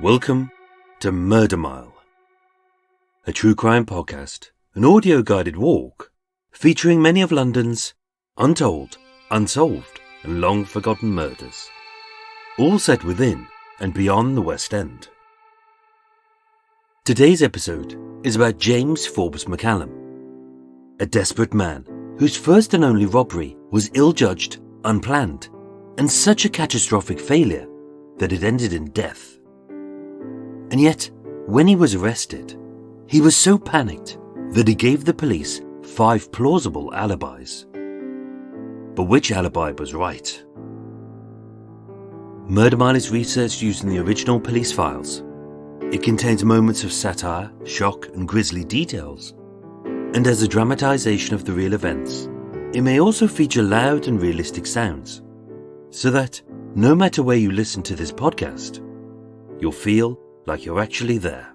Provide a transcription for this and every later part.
Welcome to Murder Mile, a true crime podcast, an audio-guided walk featuring many of London's untold, unsolved and long-forgotten murders, all set within and beyond the West End. Today's episode is about James Forbes McCallum, a desperate man whose first and only robbery was ill-judged, unplanned, and such a catastrophic failure that it ended in death. And yet, when he was arrested, he was so panicked that he gave the police 5 plausible alibis. But which alibi was right? Murder Mile is researched using the original police files. It contains moments of satire, shock, and grisly details. And as a dramatization of the real events, it may also feature loud and realistic sounds, so that, no matter where you listen to this podcast, you'll feel like you're actually there.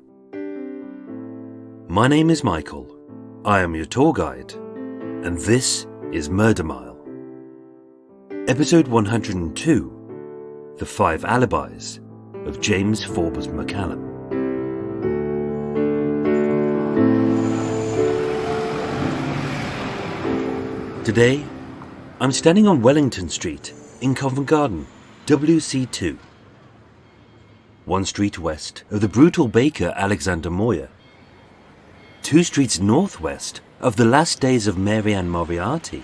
My name is Michael, I am your tour guide, and this is Murder Mile. Episode 102, The 5 Alibis of James Forbes McCallum. Today, I'm standing on Wellington Street in Covent Garden, WC2. 1 street west of the brutal baker Alexander Moyer, 2 streets northwest of the last days of Mary Ann Moriarty,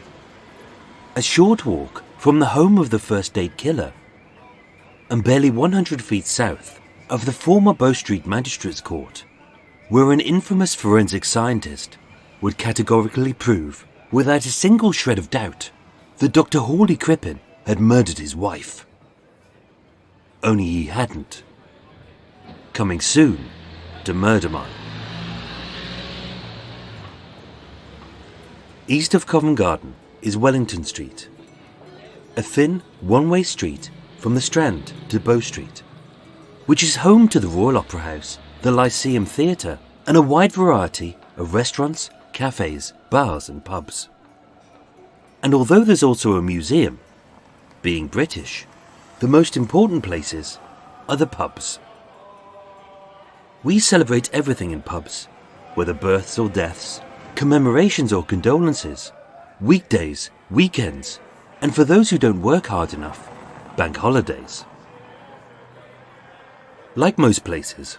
a short walk from the home of the first-aid killer, and barely 100 feet south of the former Bow Street Magistrates Court, where an infamous forensic scientist would categorically prove, without a single shred of doubt, that Dr. Hawley Crippen had murdered his wife. Only he hadn't. Coming soon to Murder Mile. East of Covent Garden is Wellington Street, a thin, one-way street from the Strand to Bow Street, which is home to the Royal Opera House, the Lyceum Theatre, and a wide variety of restaurants, cafes, bars and pubs. And although there's also a museum, being British, the most important places are the pubs. We celebrate everything in pubs, whether births or deaths, commemorations or condolences, weekdays, weekends, and for those who don't work hard enough, bank holidays. Like most places,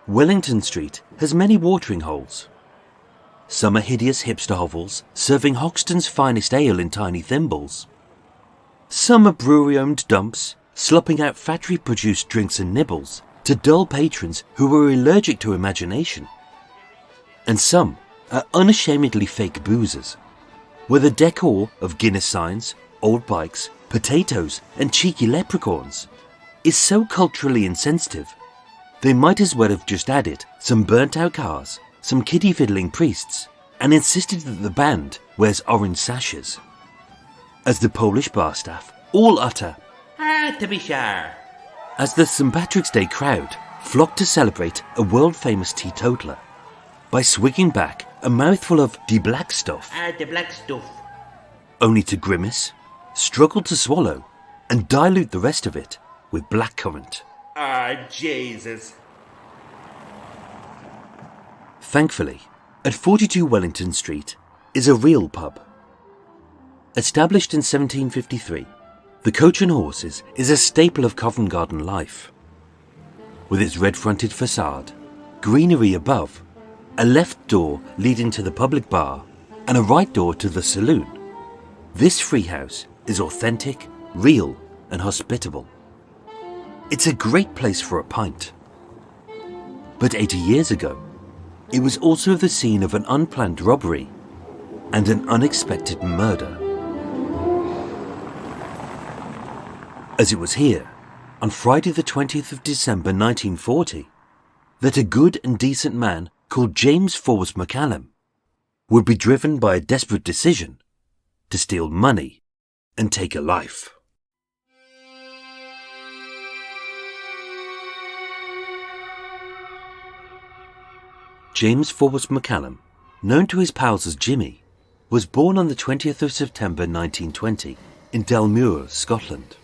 Wellington Street has many watering holes. Some are hideous hipster hovels serving Hoxton's finest ale in tiny thimbles. Some are brewery-owned dumps slopping out factory-produced drinks and nibbles to dull patrons who are allergic to imagination. And some are unashamedly fake boozers, where the decor of Guinness signs, old bikes, potatoes and cheeky leprechauns is so culturally insensitive, they might as well have just added some burnt-out cars, some kiddie-fiddling priests, and insisted that the band wears orange sashes. As the Polish bar staff all utter, to be sure, as the St. Patrick's Day crowd flocked to celebrate a world-famous teetotaler by swigging back a mouthful of the black stuff, only to grimace, struggle to swallow, and dilute the rest of it with blackcurrant. Jesus. Thankfully, at 42 Wellington Street is a real pub. Established in 1753, the Coach and Horses is a staple of Covent Garden life. With its red-fronted facade, greenery above, a left door leading to the public bar, and a right door to the saloon, this free house is authentic, real, and hospitable. It's a great place for a pint. But 80 years ago, it was also the scene of an unplanned robbery and an unexpected murder. As it was here, on Friday the 20th of December 1940, that a good and decent man called James Forbes McCallum would be driven by a desperate decision to steal money and take a life. James Forbes McCallum, known to his pals as Jimmy, was born on the 20th of September 1920 in Dalmuir, Scotland,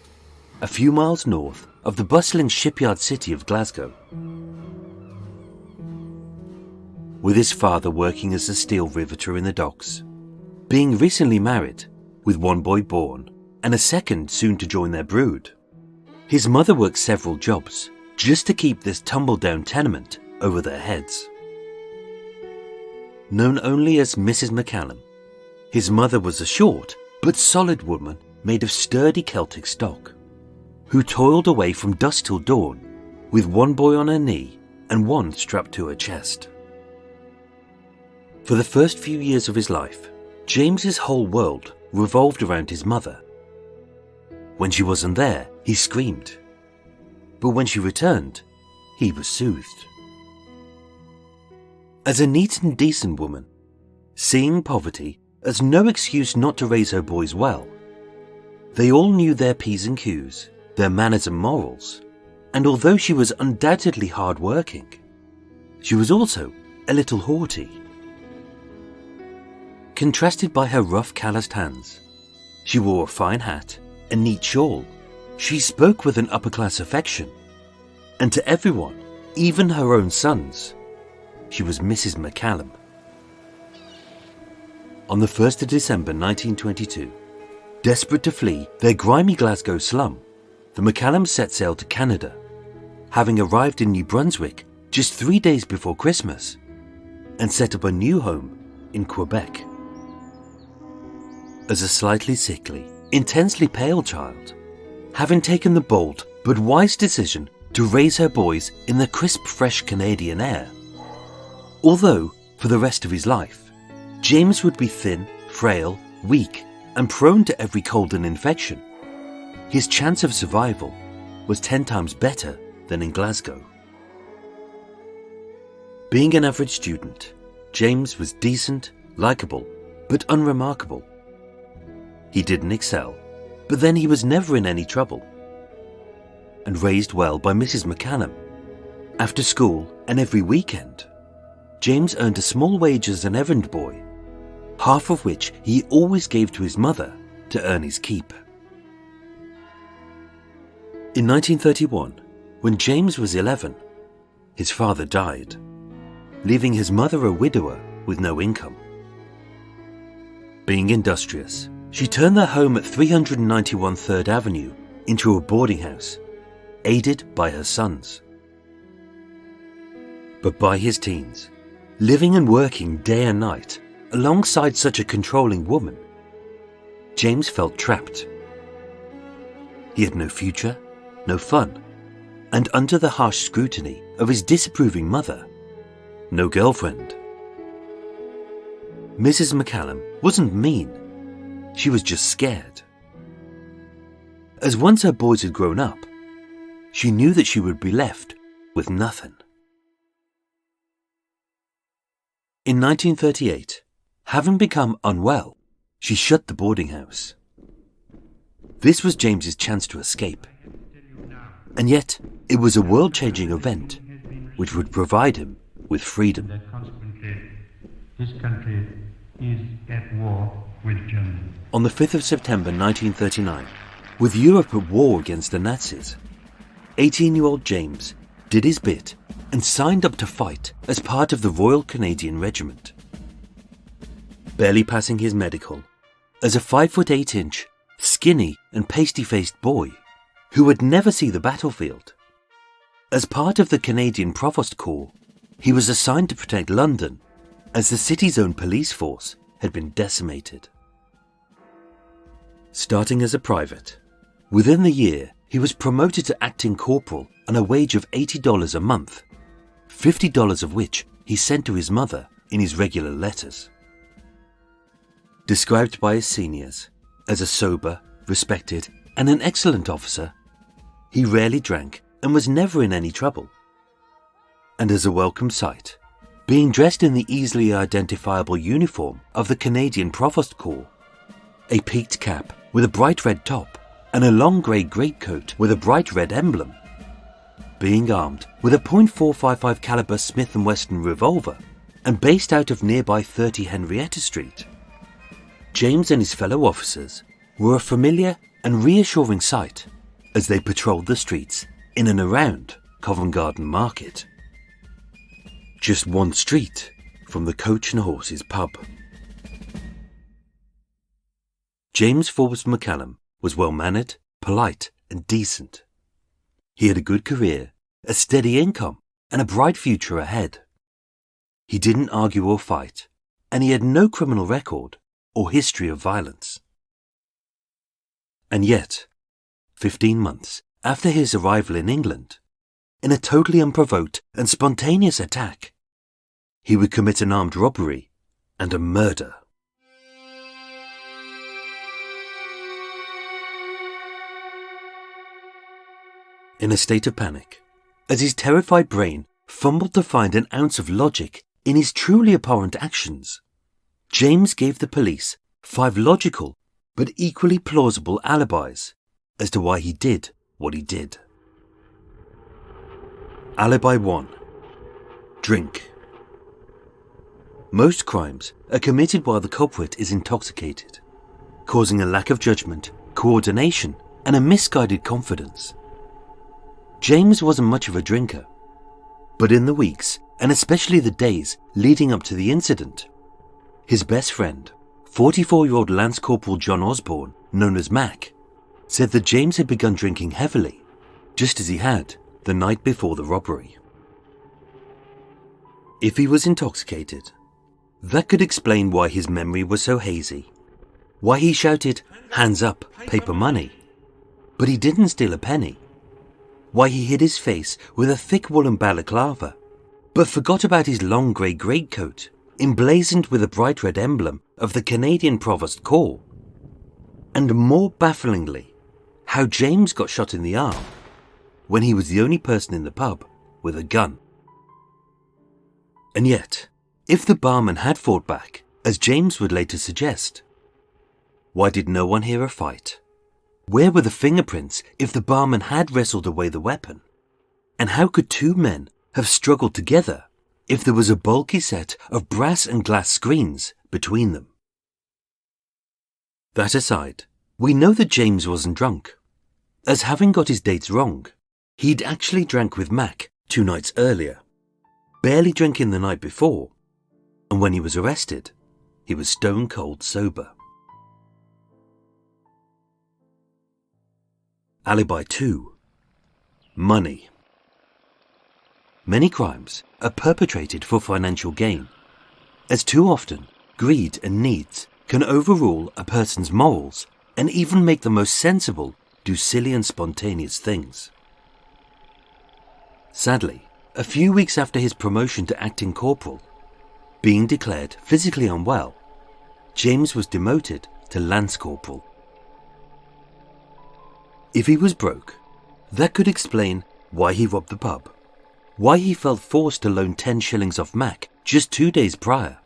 a few miles north of the bustling shipyard city of Glasgow. With his father working as a steel riveter in the docks, being recently married, with one boy born and a second soon to join their brood, his mother worked several jobs just to keep this tumble-down tenement over their heads. Known only as Mrs. McCallum, his mother was a short but solid woman made of sturdy Celtic stock, who toiled away from dusk till dawn with one boy on her knee and one strapped to her chest. For the first few years of his life, James's whole world revolved around his mother. When she wasn't there, he screamed. But when she returned, he was soothed. As a neat and decent woman, seeing poverty as no excuse not to raise her boys well, they all knew their P's and Q's, their manners and morals, and although she was undoubtedly hard-working, she was also a little haughty. Contrasted by her rough, calloused hands, she wore a fine hat, a neat shawl. She spoke with an upper-class affection, and to everyone, even her own sons, she was Mrs. McCallum. On the 1st of December 1922, desperate to flee their grimy Glasgow slum, the McCallums set sail to Canada, having arrived in New Brunswick just 3 days before Christmas, and set up a new home in Quebec. As a slightly sickly, intensely pale child, having taken the bold but wise decision to raise her boys in the crisp, fresh Canadian air. Although, for the rest of his life, James would be thin, frail, weak, and prone to every cold and infection, his chance of survival was 10 times better than in Glasgow. Being an average student, James was decent, likeable, but unremarkable. He didn't excel, but then he was never in any trouble. And raised well by Mrs. McCallum, after school and every weekend, James earned a small wage as an errand boy, half of which he always gave to his mother to earn his keep. In 1931, when James was 11, his father died, leaving his mother a widower with no income. Being industrious, she turned their home at 391 3rd Avenue into a boarding house, aided by her sons. But by his teens, living and working day and night alongside such a controlling woman, James felt trapped. He had no future, no fun, and under the harsh scrutiny of his disapproving mother, no girlfriend. Mrs. McCallum wasn't mean, she was just scared. As once her boys had grown up, she knew that she would be left with nothing. In 1938, having become unwell, she shut the boarding house. This was James's chance to escape. And yet, it was a world-changing event which would provide him with freedom. That consequently, this country is at war with Germany. On the 5th of September 1939, with Europe at war against the Nazis, 18-year-old James did his bit and signed up to fight as part of the Royal Canadian Regiment. Barely passing his medical, as a 5'8", skinny and pasty-faced boy who would never see the battlefield. As part of the Canadian Provost Corps, he was assigned to protect London as the city's own police force had been decimated. Starting as a private, within the year he was promoted to acting corporal on a wage of $80 a month, $50 of which he sent to his mother in his regular letters. Described by his seniors as a sober, respected, and an excellent officer, he rarely drank and was never in any trouble. And as a welcome sight, being dressed in the easily identifiable uniform of the Canadian Provost Corps, a peaked cap with a bright red top and a long grey greatcoat with a bright red emblem, being armed with a .455 caliber Smith & Wesson revolver and based out of nearby 30 Henrietta Street, James and his fellow officers were a familiar and reassuring sight as they patrolled the streets in and around Covent Garden Market. Just one street from the Coach and Horses pub. James Forbes McCallum was well-mannered, polite and decent. He had a good career, a steady income and a bright future ahead. He didn't argue or fight, and he had no criminal record or history of violence. And yet, 15 months after his arrival in England, in a totally unprovoked and spontaneous attack, he would commit an armed robbery and a murder. In a state of panic, as his terrified brain fumbled to find an ounce of logic in his truly abhorrent actions, James gave the police 5 logical but equally plausible alibis as to why he did what he did. Alibi 1. Drink. Most crimes are committed while the culprit is intoxicated, causing a lack of judgment, coordination, and a misguided confidence. James wasn't much of a drinker, but in the weeks, and especially the days leading up to the incident, his best friend, 44-year-old Lance Corporal John Osborne, known as Mac, said that James had begun drinking heavily, just as he had the night before the robbery. If he was intoxicated, that could explain why his memory was so hazy, why he shouted, "Hands up, paper money," but he didn't steal a penny, why he hid his face with a thick woolen balaclava, but forgot about his long grey greatcoat, emblazoned with a bright red emblem of the Canadian Provost Corps, and more bafflingly, how James got shot in the arm when he was the only person in the pub with a gun. And yet, if the barman had fought back, as James would later suggest, why did no one hear a fight? Where were the fingerprints if the barman had wrestled away the weapon? And how could 2 men have struggled together if there was a bulky set of brass and glass screens between them? That aside, we know that James wasn't drunk, as having got his dates wrong, he'd actually drank with Mac 2 nights earlier, barely drinking the night before, and when he was arrested, he was stone cold sober. Alibi 2. Money. Many crimes are perpetrated for financial gain, as too often greed and needs can overrule a person's morals and even make the most sensible do silly and spontaneous things. Sadly, a few weeks after his promotion to acting corporal, being declared physically unwell, James was demoted to Lance Corporal. If he was broke, that could explain why he robbed the pub, why he felt forced to loan 10 shillings off Mac just 2 days prior,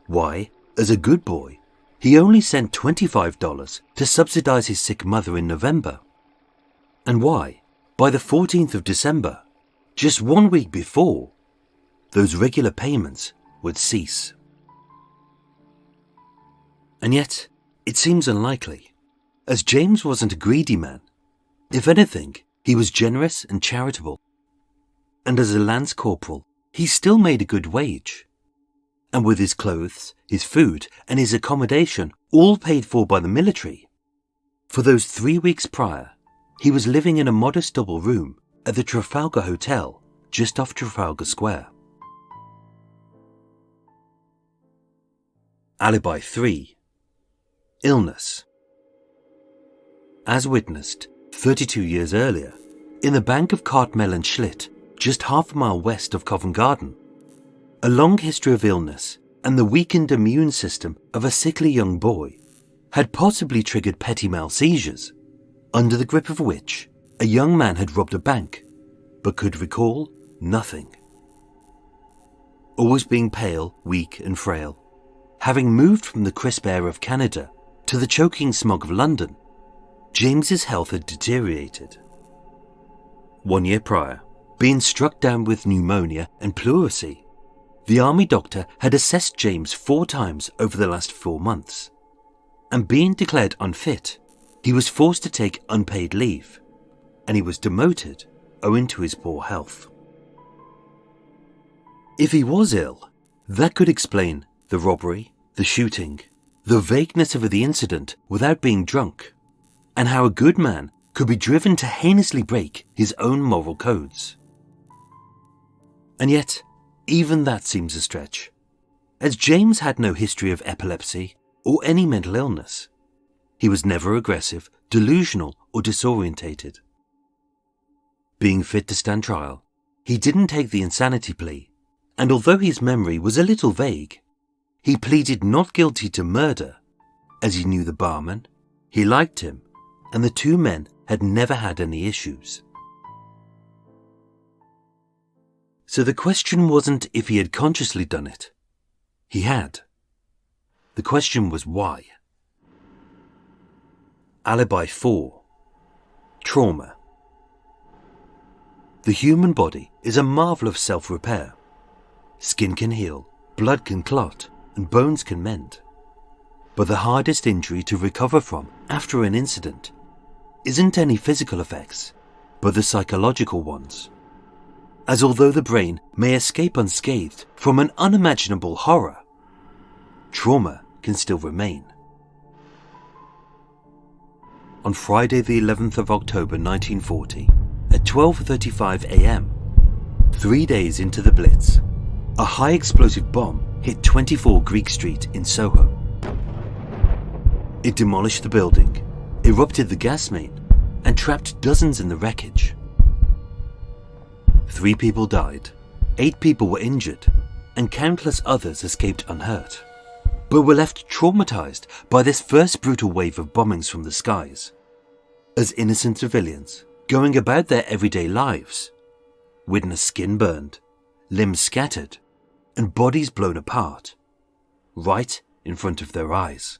why, as a good boy, he only sent $25 to subsidize his sick mother in November, and why, by the 14th of December, just 1 week before, those regular payments would cease. And yet, it seems unlikely, as James wasn't a greedy man. If anything, he was generous and charitable. And as a Lance Corporal, he still made a good wage. And with his clothes, his food, and his accommodation all paid for by the military, for those 3 weeks prior, he was living in a modest double room at the Trafalgar Hotel just off Trafalgar Square. Alibi 3. Illness. As witnessed 32 years earlier, in the bank of Cartmel and Schlitt, just half a mile west of Covent Garden, a long history of illness and the weakened immune system of a sickly young boy had possibly triggered petit mal seizures, under the grip of which a young man had robbed a bank, but could recall nothing. Always being pale, weak and frail, having moved from the crisp air of Canada to the choking smog of London, James's health had deteriorated. 1 year prior, being struck down with pneumonia and pleurisy, the army doctor had assessed James 4 times over the last 4 months, and being declared unfit, he was forced to take unpaid leave, and he was demoted owing to his poor health. If he was ill, that could explain the robbery, the shooting, the vagueness of the incident without being drunk, and how a good man could be driven to heinously break his own moral codes. And yet, even that seems a stretch, as James had no history of epilepsy or any mental illness. He was never aggressive, delusional, or disorientated. Being fit to stand trial, he didn't take the insanity plea, and although his memory was a little vague, he pleaded not guilty to murder, as he knew the barman, he liked him, and the two men had never had any issues. So the question wasn't if he had consciously done it. He had. The question was why. Alibi 4. Trauma. The human body is a marvel of self-repair. Skin can heal, blood can clot, and bones can mend. But the hardest injury to recover from after an incident isn't any physical effects, but the psychological ones. As although the brain may escape unscathed from an unimaginable horror, trauma can still remain. On Friday the 11th of October 1940, at 12:35 a.m., 3 days into the Blitz, a high explosive bomb hit 24 Greek Street in Soho. It demolished the building, erupted the gas main, and trapped dozens in the wreckage. 3 people died, 8 people were injured, and countless others escaped unhurt, but were left traumatized by this first brutal wave of bombings from the skies. As innocent civilians, going about their everyday lives, witnessed skin burned, limbs scattered, and bodies blown apart, right in front of their eyes.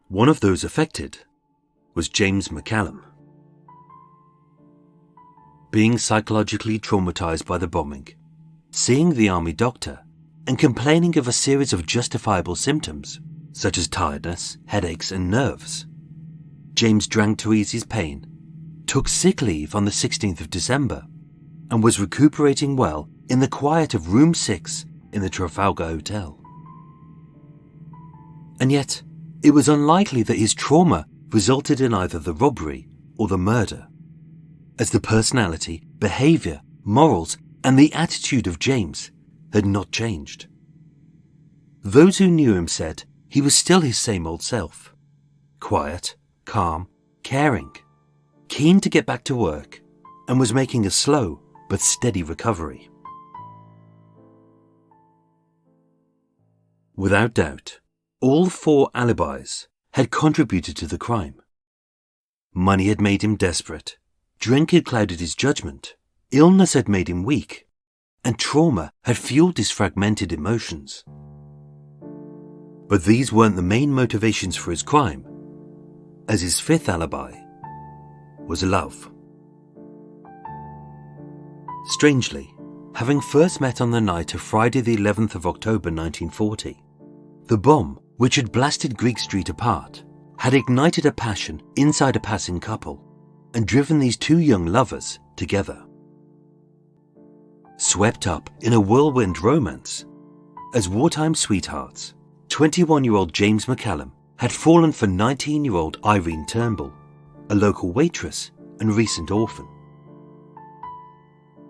One of those affected was James McCallum. Being psychologically traumatized by the bombing, seeing the army doctor, and complaining of a series of justifiable symptoms, such as tiredness, headaches, and nerves, James drank to ease his pain, took sick leave on the 16th of December, and was recuperating well in the quiet of room 6 in the Trafalgar Hotel. And yet, it was unlikely that his trauma resulted in either the robbery or the murder, as the personality, behaviour, morals, and the attitude of James had not changed. Those who knew him said he was still his same old self, quiet, calm, caring, keen to get back to work, and was making a slow but steady recovery. Without doubt, all 4 alibis had contributed to the crime. Money had made him desperate, drink had clouded his judgment, illness had made him weak, and trauma had fueled his fragmented emotions. But these weren't the main motivations for his crime, as his 5th alibi was love. Strangely, having first met on the night of Friday the 11th of October 1940, the bomb, which had blasted Greek Street apart, had ignited a passion inside a passing couple and driven these 2 young lovers together. Swept up in a whirlwind romance, as wartime sweethearts, 21-year-old James McCallum had fallen for 19-year-old Irene Turnbull, a local waitress and recent orphan.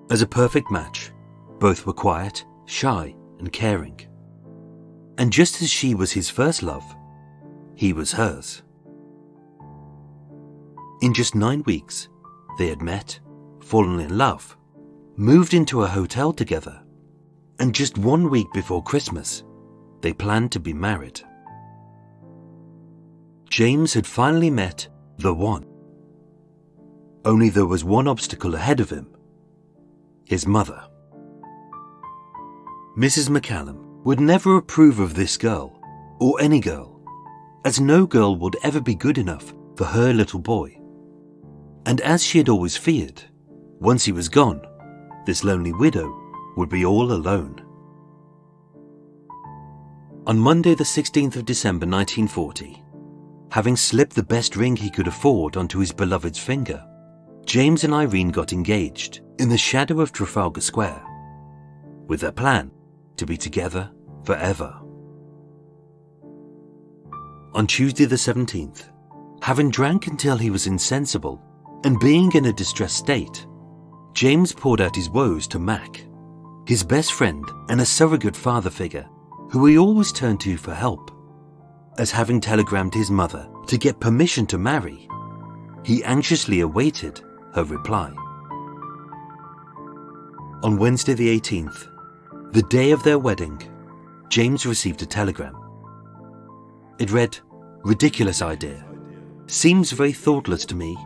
As a perfect match, both were quiet, shy, and caring. And just as she was his first love, he was hers. In just 9 weeks, they had met, fallen in love, moved into a hotel together, and just 1 week before Christmas, they planned to be married. James had finally met the one. Only there was one obstacle ahead of him: his mother. Mrs. McCallum would never approve of this girl, or any girl, as no girl would ever be good enough for her little boy. And as she had always feared, once he was gone, this lonely widow would be all alone. On Monday the 16th of December 1940, having slipped the best ring he could afford onto his beloved's finger, James and Irene got engaged in the shadow of Trafalgar Square, with their plan to be together forever. On Tuesday the 17th, having drank until he was insensible and being in a distressed state, James poured out his woes to Mac, his best friend and a surrogate father figure who he always turned to for help. As having telegrammed his mother to get permission to marry, he anxiously awaited her reply. On Wednesday the 18th, the day of their wedding, James received a telegram. It read, "Ridiculous idea. Seems very thoughtless to me.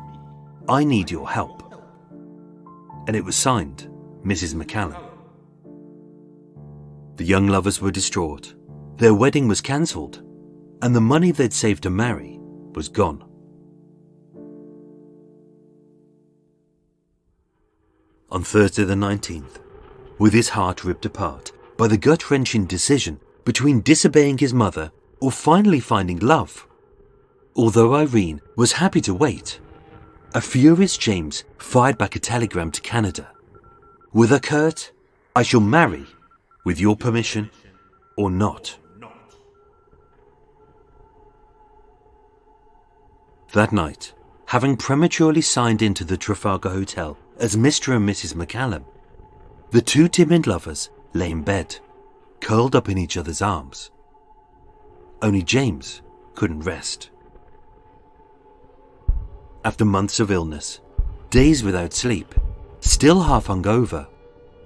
I need your help." And it was signed, Mrs. McCallum. The young lovers were distraught. Their wedding was cancelled, and the money they'd saved to marry was gone. On Thursday the 19th, with his heart ripped apart by the gut-wrenching decision between disobeying his mother or finally finding love, although Irene was happy to wait, a furious James fired back a telegram to Canada with a curt, "I shall marry with your permission or not." That night, having prematurely signed into the Trafalgar Hotel as Mr. and Mrs. McCallum, the two timid lovers lay in bed, curled up in each other's arms. Only James couldn't rest. After months of illness, days without sleep, still half hungover,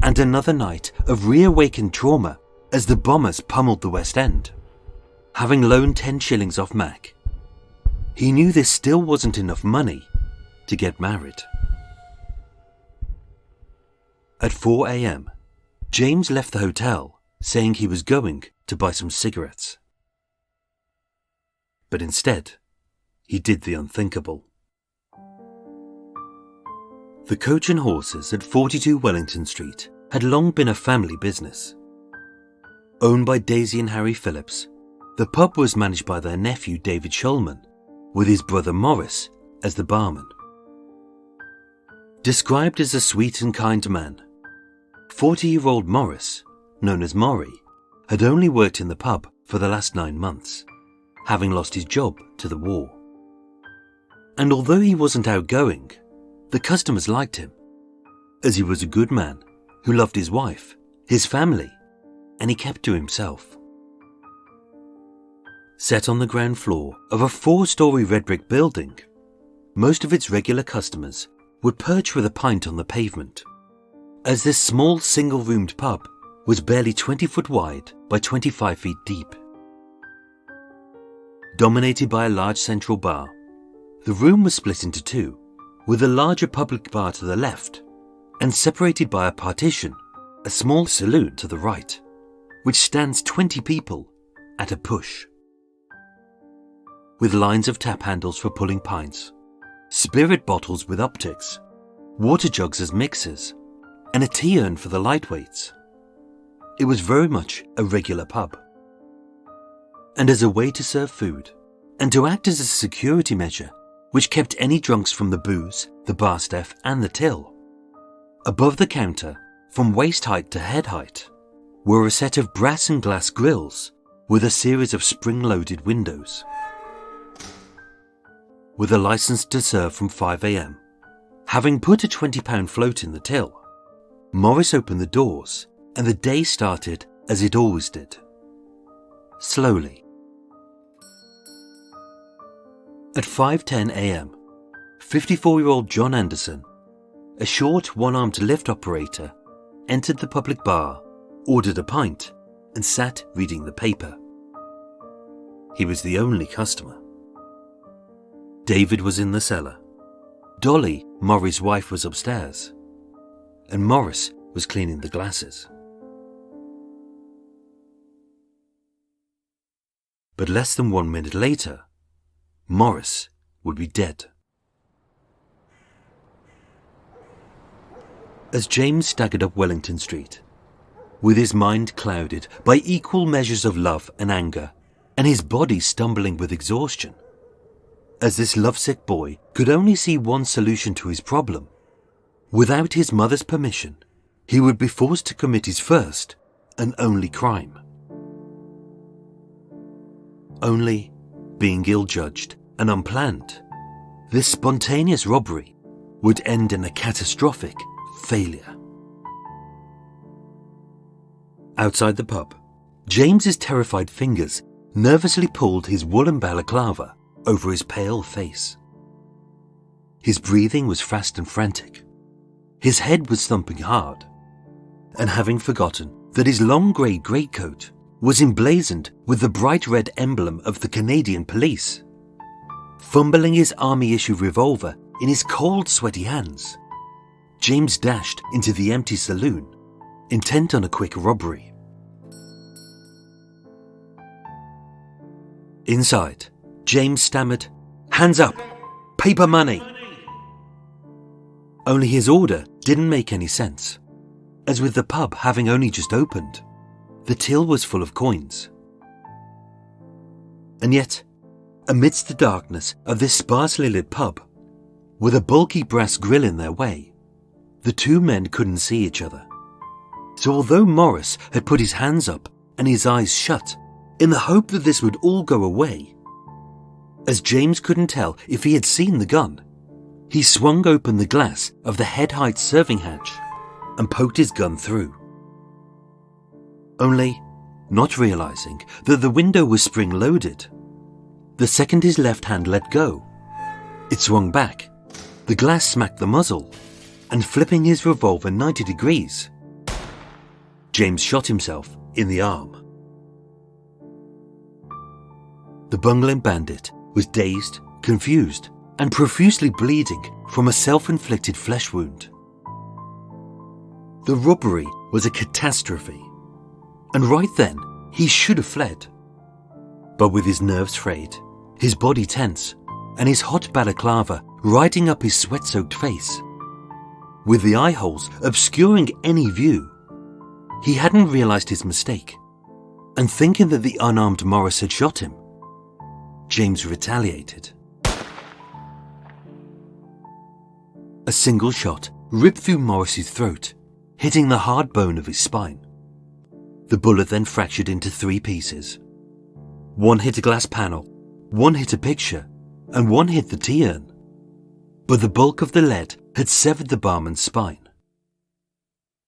and another night of reawakened trauma as the bombers pummeled the West End, having loaned 10 shillings off Mac, he knew this still wasn't enough money to get married. At 4 a.m, James left the hotel saying he was going to buy some cigarettes. But instead, he did the unthinkable. The Coach and Horses at 42 Wellington Street had long been a family business. Owned by Daisy and Harry Phillips, the pub was managed by their nephew David Shulman, with his brother Morris as the barman. Described as a sweet and kind man, 40-year-old Morris, known as Morrie, had only worked in the pub for the last 9 months, having lost his job to the war. And although he wasn't outgoing, the customers liked him, as he was a good man who loved his wife, his family, and he kept to himself. Set on the ground floor of a 4-story red brick building, most of its regular customers would perch with a pint on the pavement, as this small single-roomed pub was barely 20 foot wide by 25 feet deep. Dominated by a large central bar, the room was split into 2, with a larger public bar to the left, and separated by a partition, a small saloon to the right, which stands 20 people at a push. With lines of tap handles for pulling pints, spirit bottles with upticks, water jugs as mixers, and a tea urn for the lightweights. It was very much a regular pub. And as a way to serve food, and to act as a security measure which kept any drunks from the booze, the bar staff and the till, above the counter, from waist height to head height, were a set of brass and glass grills with a series of spring-loaded windows. With a license to serve from 5 a.m, having put a £20 float in the till, Morris opened the doors and the day started as it always did. Slowly. At 5:10 a.m, 54-year-old John Anderson, a short one-armed lift operator, entered the public bar, ordered a pint, and sat reading the paper. He was the only customer. David was in the cellar. Dolly, Morrie's wife, was upstairs, and Morris was cleaning the glasses. But less than 1 minute later, Morris would be dead. As James staggered up Wellington Street, with his mind clouded by equal measures of love and anger, and his body stumbling with exhaustion, as this lovesick boy could only see one solution to his problem. Without his mother's permission, he would be forced to commit his first and only crime. Only, being ill-judged and unplanned, this spontaneous robbery would end in a catastrophic failure. Outside the pub, James's terrified fingers nervously pulled his woolen balaclava over his pale face. His breathing was fast and frantic. His head was thumping hard, and having forgotten that his long grey greatcoat was emblazoned with the bright red emblem of the Canadian police. Fumbling his army-issue revolver in his cold, sweaty hands, James dashed into the empty saloon, intent on a quick robbery. Inside, James stammered, "Hands up! Paper money!" Only his order didn't make any sense, as with the pub having only just opened, the till was full of coins. And yet, amidst the darkness of this sparsely lit pub, with a bulky brass grill in their way, the two men couldn't see each other. So although Morris had put his hands up and his eyes shut in the hope that this would all go away, as James couldn't tell if he had seen the gun, he swung open the glass of the head-height serving hatch and poked his gun through. Only, not realizing that the window was spring-loaded, the second his left hand let go, it swung back, the glass smacked the muzzle, and flipping his revolver 90 degrees, James shot himself in the arm. The bungling bandit was dazed, confused, and profusely bleeding from a self-inflicted flesh wound. The robbery was a catastrophe, and right then he should have fled. But with his nerves frayed, his body tense, and his hot balaclava riding up his sweat-soaked face, with the eye holes obscuring any view, he hadn't realized his mistake, and thinking that the unarmed Morris had shot him, James retaliated. A single shot ripped through Morris's throat, hitting the hard bone of his spine. The bullet then fractured into 3 pieces. One hit a glass panel, one hit a picture, and one hit the tea urn. But the bulk of the lead had severed the barman's spine.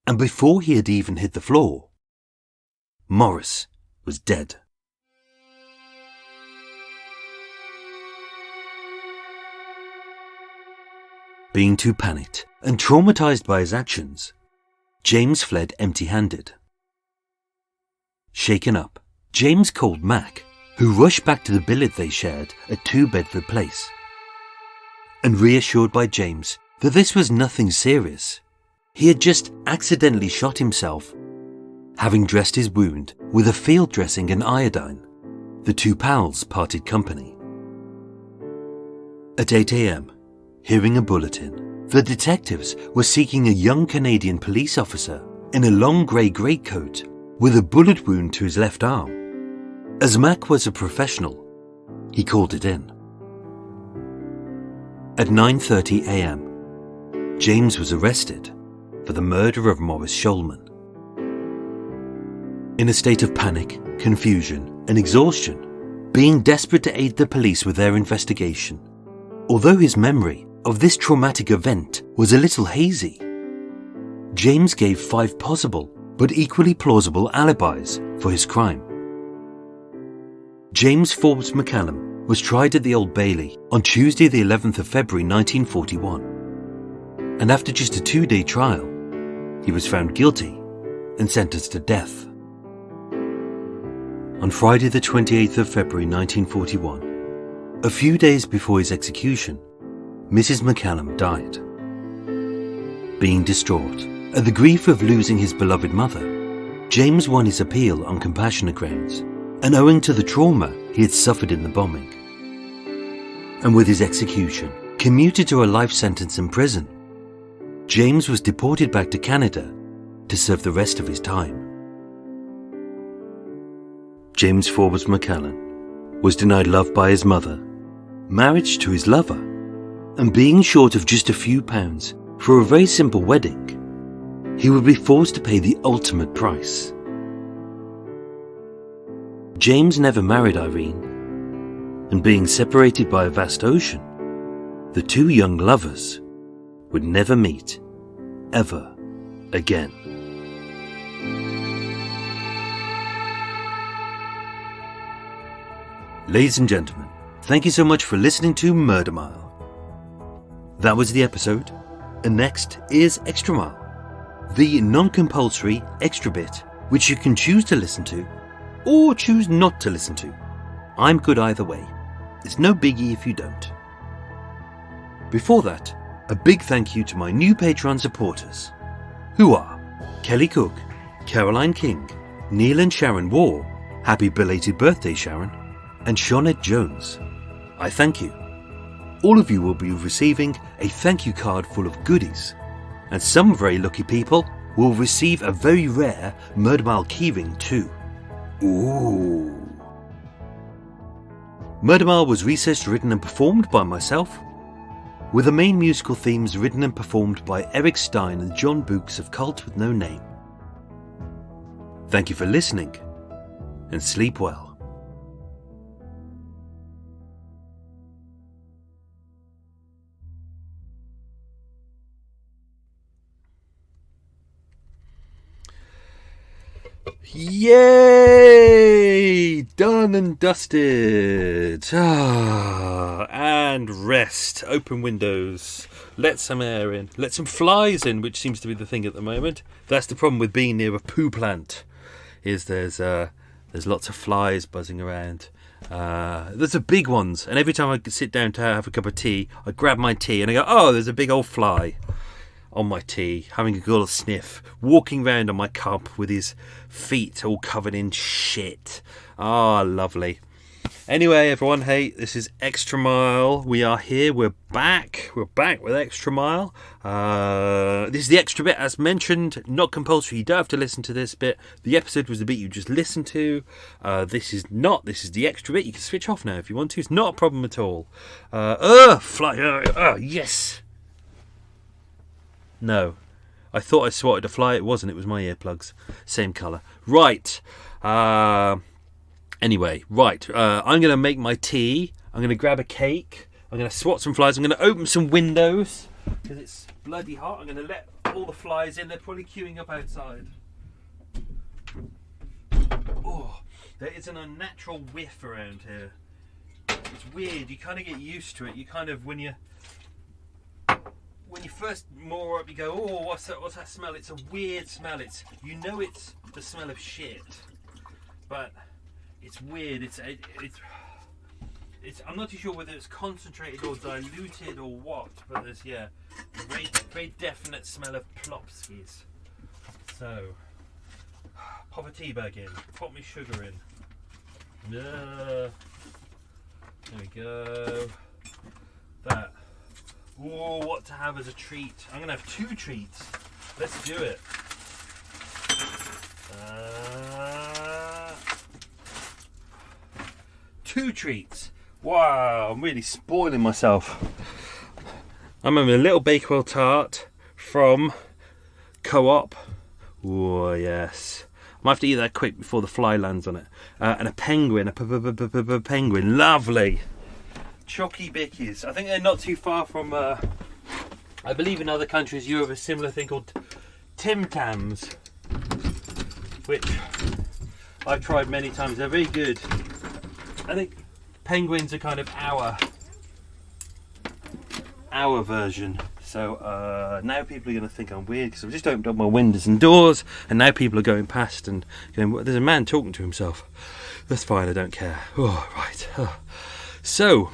And before he had even hit the floor, Morris was dead. Being too panicked and traumatized by his actions, James fled empty-handed. Shaken up, James called Mac, who rushed back to the billet they shared at 2 Bedford Place. And reassured by James that this was nothing serious, he had just accidentally shot himself, having dressed his wound with a field dressing and iodine, the 2 pals parted company. At 8 a.m, hearing a bulletin, the detectives were seeking a young Canadian police officer in a long grey greatcoat with a bullet wound to his left arm. As Mac was a professional, he called it in. At 9:30 a.m, James was arrested for the murder of Morris Shulman. In a state of panic, confusion, and exhaustion, being desperate to aid the police with their investigation, although his memory of this traumatic event was a little hazy, James gave 5 possible but equally plausible alibis for his crime. James Forbes McCallum was tried at the Old Bailey on Tuesday the 11th of February 1941, and after just a 2-day trial, he was found guilty and sentenced to death. On Friday the 28th of February 1941, a few days before his execution, Mrs. McCallum died. Being distraught at the grief of losing his beloved mother, James won his appeal on compassionate grounds, and owing to the trauma he had suffered in the bombing. And with his execution commuted to a life sentence in prison, James was deported back to Canada to serve the rest of his time. James Forbes McCallum was denied love by his mother, marriage to his lover, and being short of just a few pounds for a very simple wedding, he would be forced to pay the ultimate price. James never married Irene, and being separated by a vast ocean, the two young lovers would never meet ever again. Ladies and gentlemen, thank you so much for listening to Murder Mile. That was the episode, and next is Extra Mile, the non-compulsory extra bit which you can choose to listen to or choose not to listen to. I'm good either way. It's no biggie if you don't. Before that, a big thank you to my new Patreon supporters, who are Kelly Cook, Caroline King, Neil and Sharon Waugh, happy belated birthday Sharon, and Shawnette Jones. I thank you. All of you will be receiving a thank you card full of goodies, and some very lucky people will receive a very rare Murder Mile keyring too. Ooh. Murder Mile was researched, written and performed by myself, with the main musical themes written and performed by Eric Stein and John Books of Cult with No Name. Thank you for listening, and sleep well. Yay! Done and dusted. And rest. Open windows. Let some air in. Let some flies in, which seems to be the thing at the moment. That's the problem with being near a poo plant. Is there's lots of flies buzzing around. There's the big ones, and every time I sit down to have a cup of tea, I grab my tea and I go, oh, there's a big old fly on my tea, having a good old sniff, walking round on my cup with his feet all covered in shit. Ah, lovely. Anyway, everyone, hey, this is Extra Mile. We are here. We're back. We're back with Extra Mile. This is the extra bit, as mentioned. Not compulsory. You don't have to listen to this bit. The episode was the bit you just listened to. This is not. This is the extra bit. You can switch off now if you want to. It's not a problem at all. Fly. Yes. No. I thought I swatted a fly. It wasn't. It was my earplugs. Same colour. Right. Anyway, right. I'm going to make my tea. I'm going to grab a cake. I'm going to swat some flies. I'm going to open some windows because it's bloody hot. I'm going to let all the flies in. They're probably queuing up outside. Oh, there is an unnatural whiff around here. It's weird. You kind of get used to it. You kind of, when you first moor up, you go, oh, what's that smell? It's a weird smell. It's the smell of shit, but it's weird. It's I'm not too sure whether it's concentrated or diluted or what, but there's very, very definite smell of plopskis. So pop a tea bag in, pop me sugar in. There we go. That. Oh, what to have as a treat. I'm going to have 2 treats. Let's do it. 2 treats. Wow, I'm really spoiling myself. I'm having a little Bakewell tart from Co-op. Oh, yes. I might have to eat that quick before the fly lands on it. And a penguin, penguin. Lovely. Chocky bickies. I think they're not too far from, I believe in other countries you have a similar thing called Tim Tams, which I've tried many times. They're very good. I think penguins are kind of our version. So now people are going to think I'm weird because I've just opened up my windows and doors, and now people are going past and going, well, there's a man talking to himself. That's fine, I don't care. Oh, right. Oh. So,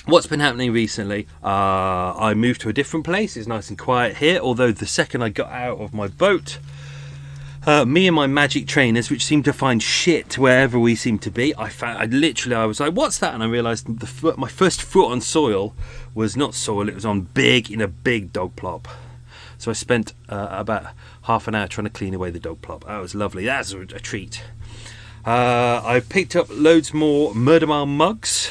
what's been happening recently? I moved to a different place. It's nice and quiet here, although the second I got out of my boat, me and my magic trainers, which seem to find shit wherever we seem to be, I was like, what's that? And I realised my first foot on soil was not soil, it was on in a big dog plop. So I spent about half an hour trying to clean away the dog plop. That was lovely. That's a treat. I picked up loads more Murder Mile mugs.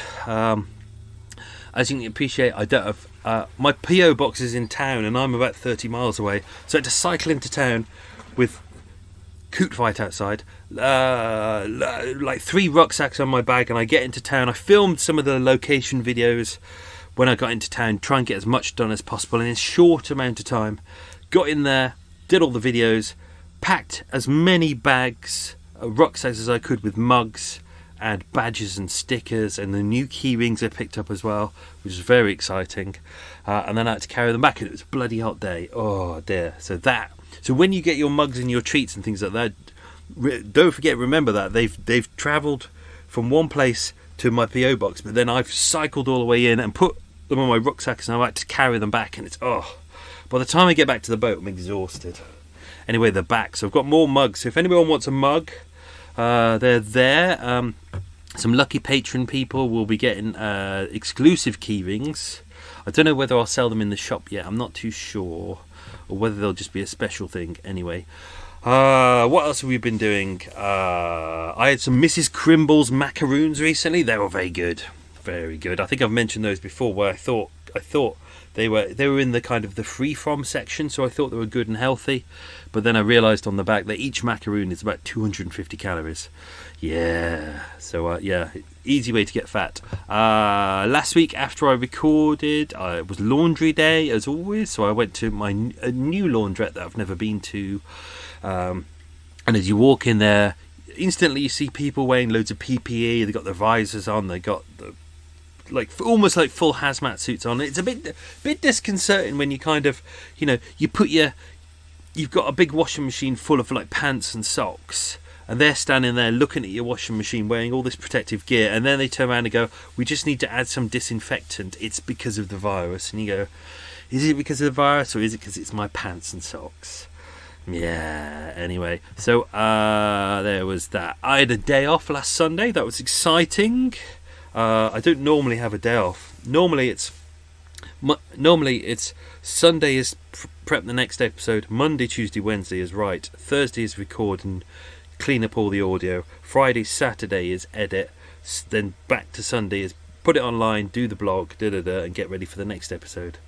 as you can appreciate, I don't have my PO box is in town, and I'm about 30 miles away, so I had to cycle into town with coot fight outside, like 3 rucksacks on my bag, and I get into town. I filmed some of the location videos when I got into town, try and get as much done as possible in a short amount of time. Got in there, did all the videos, packed as many bags, rucksacks as I could with mugs and badges and stickers, and the new key rings I picked up as well, which was very exciting. And then I had to carry them back, and it was a bloody hot day. Oh dear. So when you get your mugs and your treats and things like that, don't forget, remember that they've travelled from one place to my PO box, but then I've cycled all the way in and put them on my rucksacks, and I had to carry them back, and it's by the time I get back to the boat, I'm exhausted. Anyway, they're back, so I've got more mugs. So if anyone wants a mug, they're there. Some lucky patron people will be getting exclusive key rings. I don't know whether I'll sell them in the shop yet. I'm not too sure, or whether they'll just be a special thing. Anyway, what else have we been doing? I had some Mrs. Crimble's macaroons recently. They were very good, very good. I think I've mentioned those before, where I thought they were in the kind of the free from section, so I thought they were good and healthy. But then I realised on the back that each macaroon is about 250 calories. Yeah, so easy way to get fat. Last week after I recorded, it was laundry day as always, so I went to a new laundrette that I've never been to. And as you walk in there, instantly you see people wearing loads of PPE. They got their visors on, they got the almost like full hazmat suits on. It's a bit disconcerting when you kind of, you've got a big washing machine full of like pants and socks, and they're standing there looking at your washing machine wearing all this protective gear, and then they turn around and go, "We just need to add some disinfectant. It's because of the virus." And you go, "Is it because of the virus, or is it because it's my pants and socks?" Yeah, anyway, so there was that. I had a day off last Sunday. That was exciting. I don't normally have a day off. Normally it's Sunday is prep the next episode, Monday, Tuesday, Wednesday is write, Thursday is record and clean up all the audio, Friday, Saturday is edit, then back to Sunday is put it online, do the blog, and get ready for the next episode.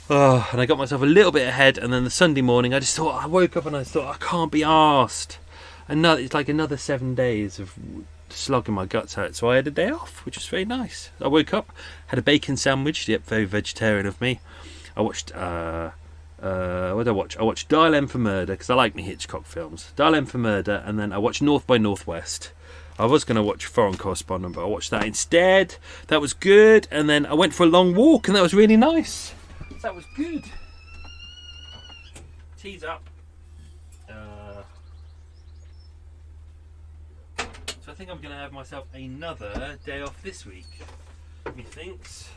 And I got myself a little bit ahead, and then the Sunday morning I woke up and I thought, I can't be arsed. It's like another 7 days of slogging my guts out, so I had a day off, which was very nice. I woke up, had a bacon sandwich. Yep, very vegetarian of me. I watched what did I watch? I watched Dial M for Murder, because I like my Hitchcock films. Dial M for Murder, and then I watched North by Northwest. I was going to watch Foreign Correspondent, but I watched that instead. That was good. And then I went for a long walk, and that was really nice. That was good. Tease up. So I think I'm going to have myself another day off this week, methinks.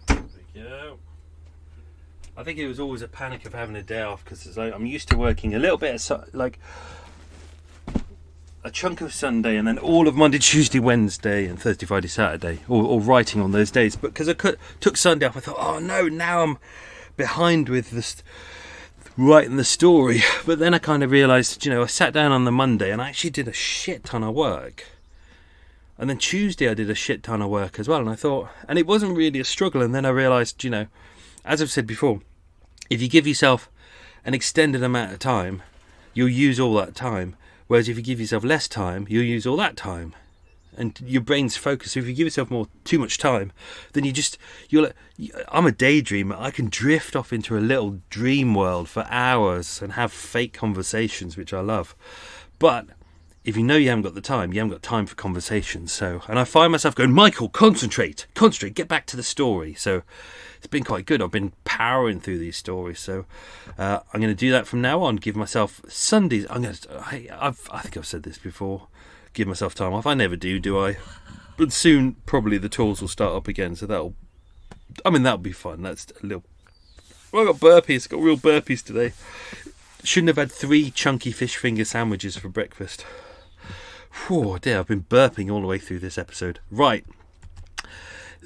There we go. I think it was always a panic of having a day off, because I'm used to working a little bit like a chunk of Sunday and then all of Monday, Tuesday, Wednesday and Thursday, Friday, Saturday, or writing on those days. But because I took Sunday off, I thought, oh no, now I'm behind with this writing the story. But then I kind of realised, I sat down on the Monday and I actually did a shit ton of work. And then Tuesday I did a shit ton of work as well. And I thought, and it wasn't really a struggle. And then I realised, as I've said before, if you give yourself an extended amount of time, you'll use all that time. Whereas if you give yourself less time, you'll use all that time, and your brain's focused. So if you give yourself too much time, then I'm a daydreamer. I can drift off into a little dream world for hours and have fake conversations, which I love. But if you know you haven't got the time, you haven't got time for conversations. So, and I find myself going, Michael, concentrate, get back to the story. So it's been quite good. I've been powering through these stories. So I'm going to do that from now on. Give myself Sundays. I think I've said this before. Give myself time off. I never do I? But soon, probably the tours will start up again. So that'll be fun. That's a little. Well, I got burpees. Got real burpees today. Shouldn't have had 3 chunky fish finger sandwiches for breakfast. Whew, dear, I've been burping all the way through this episode. Right.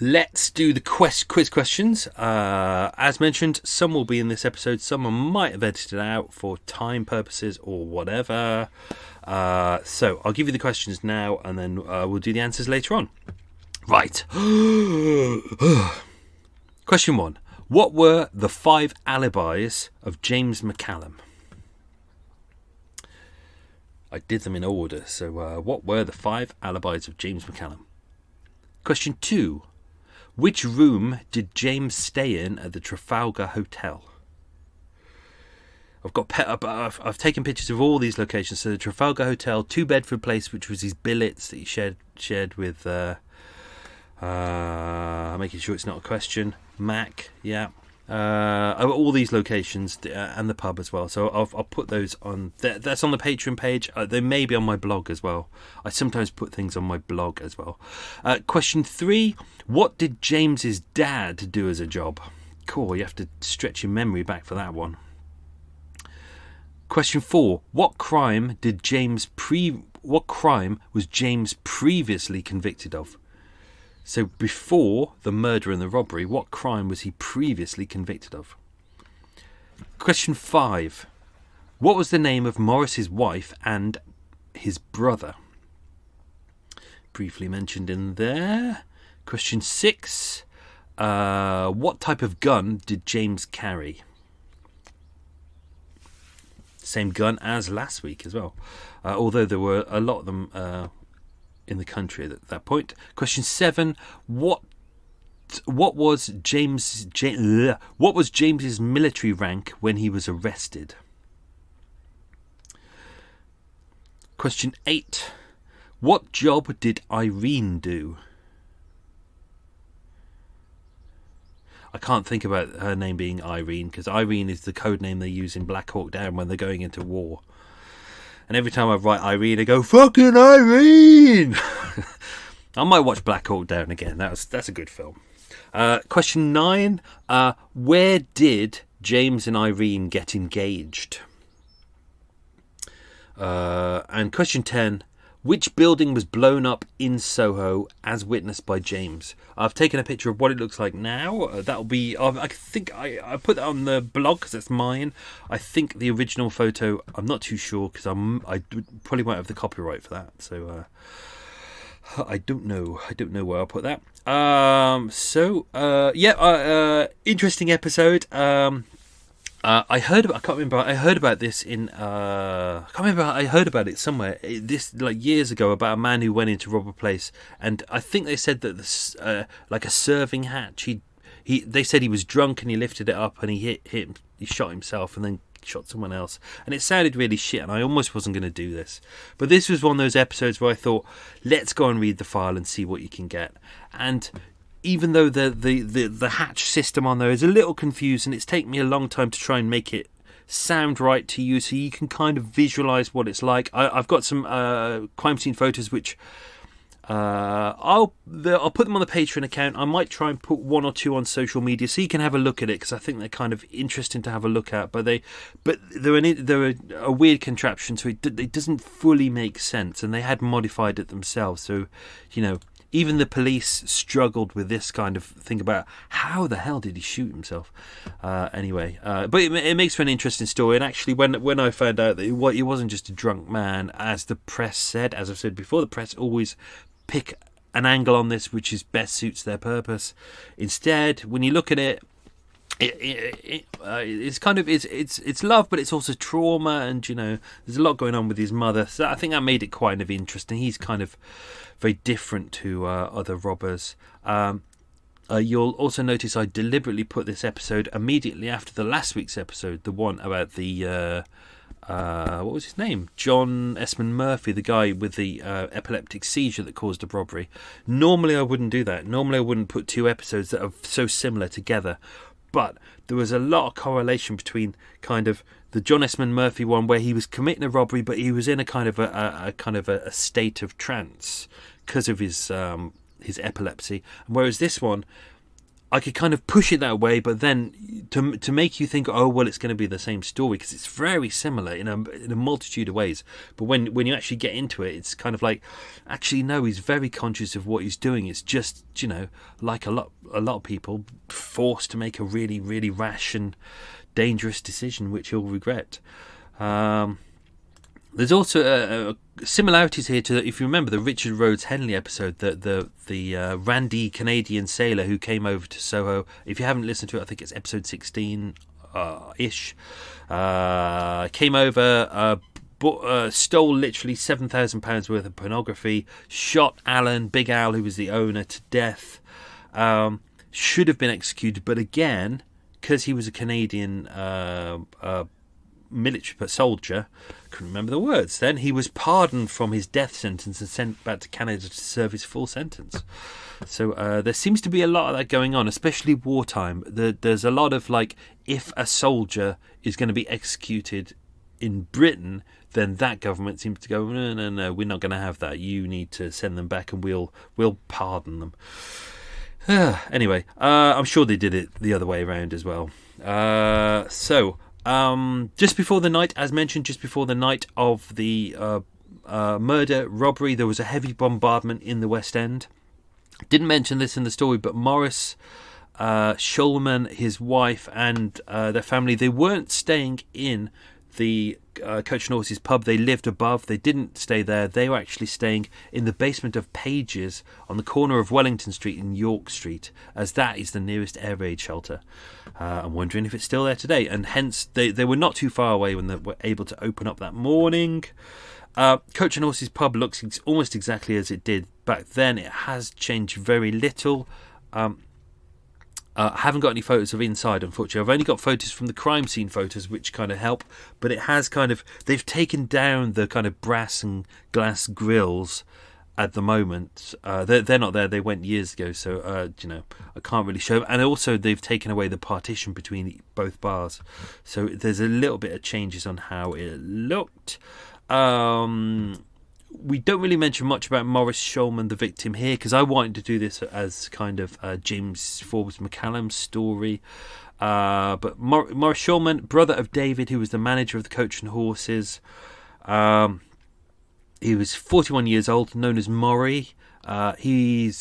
Let's do the quiz questions. As mentioned, some will be in this episode. Some I might have edited out for time purposes or whatever. So I'll give you the questions now, and then we'll do the answers later on. Right. Question 1. What were the 5 alibis of James McCallum? I did them in order. So what were the 5 alibis of James McCallum? Question 2. Which room did James stay in at the Trafalgar Hotel? I've taken pictures of all these locations. So the Trafalgar Hotel, 2 Bedford Place, which was his billets that he shared with. Making sure it's not a question. Mac, yeah. All these locations and the pub as well. So I'll put those on. That's on the Patreon page. They may be on my blog as well. I sometimes put things on my blog as well. Question 3. What did James's dad do as a job? Cool, you have to stretch your memory back for that one. Question 4. What crime was James previously convicted of? So before the murder and the robbery, what crime was he previously convicted of? Question 5. What was the name of Morris's wife and his brother? Briefly mentioned in there. Question 6. What type of gun did James carry? Same gun as last week as well. Although there were a lot of them in the country at that point. Question 7. What was James's military rank when he was arrested? Question 8. What job did Irene do? I can't think about her name being Irene, because Irene is the code name they use in Black Hawk Down when they're going into war. And every time I write Irene, I go, fucking Irene! I might watch Black Hawk Down again. That's a good film. Question 9. Where did James and Irene get engaged? And question 10. Which building was blown up in Soho as witnessed by James? I've taken a picture of what it looks like now. That'll be... I think I put that on the blog because it's mine. I think the original photo... I'm not too sure because I probably won't have the copyright for that. So I don't know. I don't know where I'll put that. Interesting episode. I heard about this in. I can't remember. I heard about it somewhere. This like years ago about a man who went in to rob a place, and I think they said that this like a serving hatch. They said he was drunk and he lifted it up and he shot himself and then shot someone else. And it sounded really shit. And I almost wasn't going to do this, but this was one of those episodes where I thought, let's go and read the file and see what you can get. And even though the hatch system on there is a little confused, and it's taken me a long time to try and make it sound right to you so you can kind of visualise what it's like. I've got some crime scene photos which I'll put them on the Patreon account. I might try and put 1 or 2 on social media so you can have a look at it, because I think they're kind of interesting to have a look at. But they're a weird contraption, so it doesn't fully make sense, and they had modified it themselves. So, you know, even the police struggled with this kind of thing about how the hell did he shoot himself. But it makes for an interesting story. And actually, when I found out that he wasn't just a drunk man, as the press said, as I've said before, the press always pick an angle on this which is best suits their purpose. Instead, when you look at it, it's kind of it's love, but it's also trauma, and you know there's a lot going on with his mother. So I think that made it quite interesting. He's kind of very different to other robbers. You'll also notice I deliberately put this episode immediately after the last week's episode, the one about the what was his name? John Esmond Murphy, the guy with the epileptic seizure that caused a robbery. Normally I wouldn't do that. Normally I wouldn't put 2 episodes that are so similar together. But there was a lot of correlation between kind of the John Esmond Murphy one, where he was committing a robbery, but he was in a kind of a state of trance because of his epilepsy. And whereas this one, I could kind of push it that way, but then to make you think, oh well, it's going to be the same story, because it's very similar in a multitude of ways. But when you actually get into it, it's kind of like, actually no, he's very conscious of what he's doing. It's just, like a lot of people, forced to make a really, really rash and dangerous decision, which he'll regret. There's also similarities here to, if you remember, the Richard Rhodes Henley episode, the randy Canadian sailor who came over to Soho. If you haven't listened to it, I think it's episode 16 ish. Came over, stole literally £7,000 worth of pornography, shot Alan, Big Al, who was the owner, to death. Should have been executed, but again, because he was a Canadian military soldier, couldn't remember the words then, he was pardoned from his death sentence and sent back to Canada to serve his full sentence. So there seems to be a lot of that going on, especially wartime. There's a lot of, like, if a soldier is going to be executed in Britain, then that government seems to go, no, we're not going to have that. You need to send them back and we'll pardon them. Anyway, I'm sure they did it the other way around as well. Just before the night, as mentioned, just before the night of the murder, robbery, there was a heavy bombardment in the West End. Didn't mention this in the story, but Morris Shulman, his wife, and their family, they weren't staying in the Coach and Horses pub. They lived above. They didn't stay there. They were actually staying in the basement of Page's on the corner of Wellington Street and York Street, as that is the nearest air raid shelter. I'm wondering if it's still there today, and hence they were not too far away when they were able to open up that morning. Coach and Horses pub looks almost exactly as it did back then. It has changed very little. I haven't got any photos of inside, unfortunately. I've only got photos from the crime scene photos, which kind of help, but it has they've taken down the kind of brass and glass grills at the moment. They're not there. They went years ago, so I can't really show them. And also they've taken away the partition between both bars, so there's a little bit of changes on how it looked. We don't really mention much about Morris Shulman, the victim, here, because I wanted to do this as kind of James Forbes McCallum story. But Morris Shulman, brother of David, who was the manager of the Coach and Horses. He was 41 years old, known as Maury. He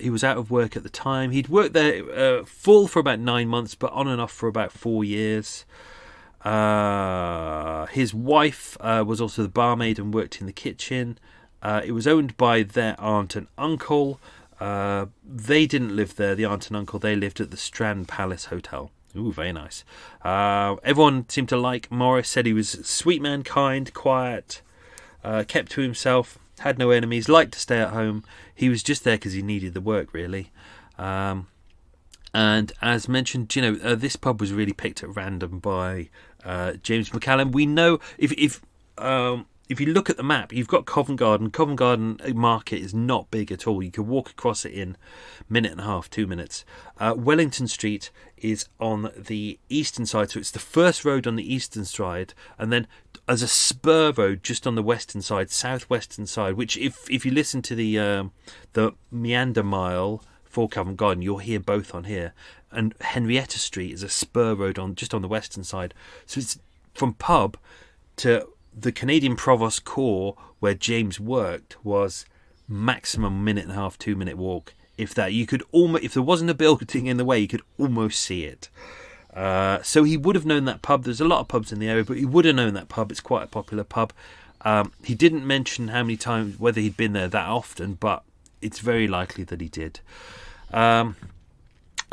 was out of work at the time. He'd worked there full for about 9 months, but on and off for about 4 years. His wife was also the barmaid and worked in the kitchen. It was owned by their aunt and uncle. They didn't live there, the aunt and uncle. They lived at the Strand Palace Hotel. Ooh, very nice. Everyone seemed to like Morris, said he was a sweet man, kind, quiet, kept to himself, had no enemies, liked to stay at home. He was just there because he needed the work, really. And as mentioned, this pub was really picked at random by James McCallum. We know if you look at the map, you've got Covent Garden. Covent Garden Market is not big at all. You could walk across it in a minute and a half, 2 minutes. Wellington Street is on the eastern side, so it's the first road on the eastern side, and then as a spur road just on the western side, southwestern side, which if you listen to the meander mile for Covent Garden, you'll hear both on here. And Henrietta Street is a spur road just on the western side. So it's from pub to the Canadian Provost Corps, where James worked, was maximum minute and a half, 2 minute walk. If that, you could almost, if there wasn't a building in the way, you could almost see it. So he would have known that pub. There's a lot of pubs in the area, but he would have known that pub. It's quite a popular pub. He didn't mention how many times, whether he'd been there that often, but it's very likely that he did.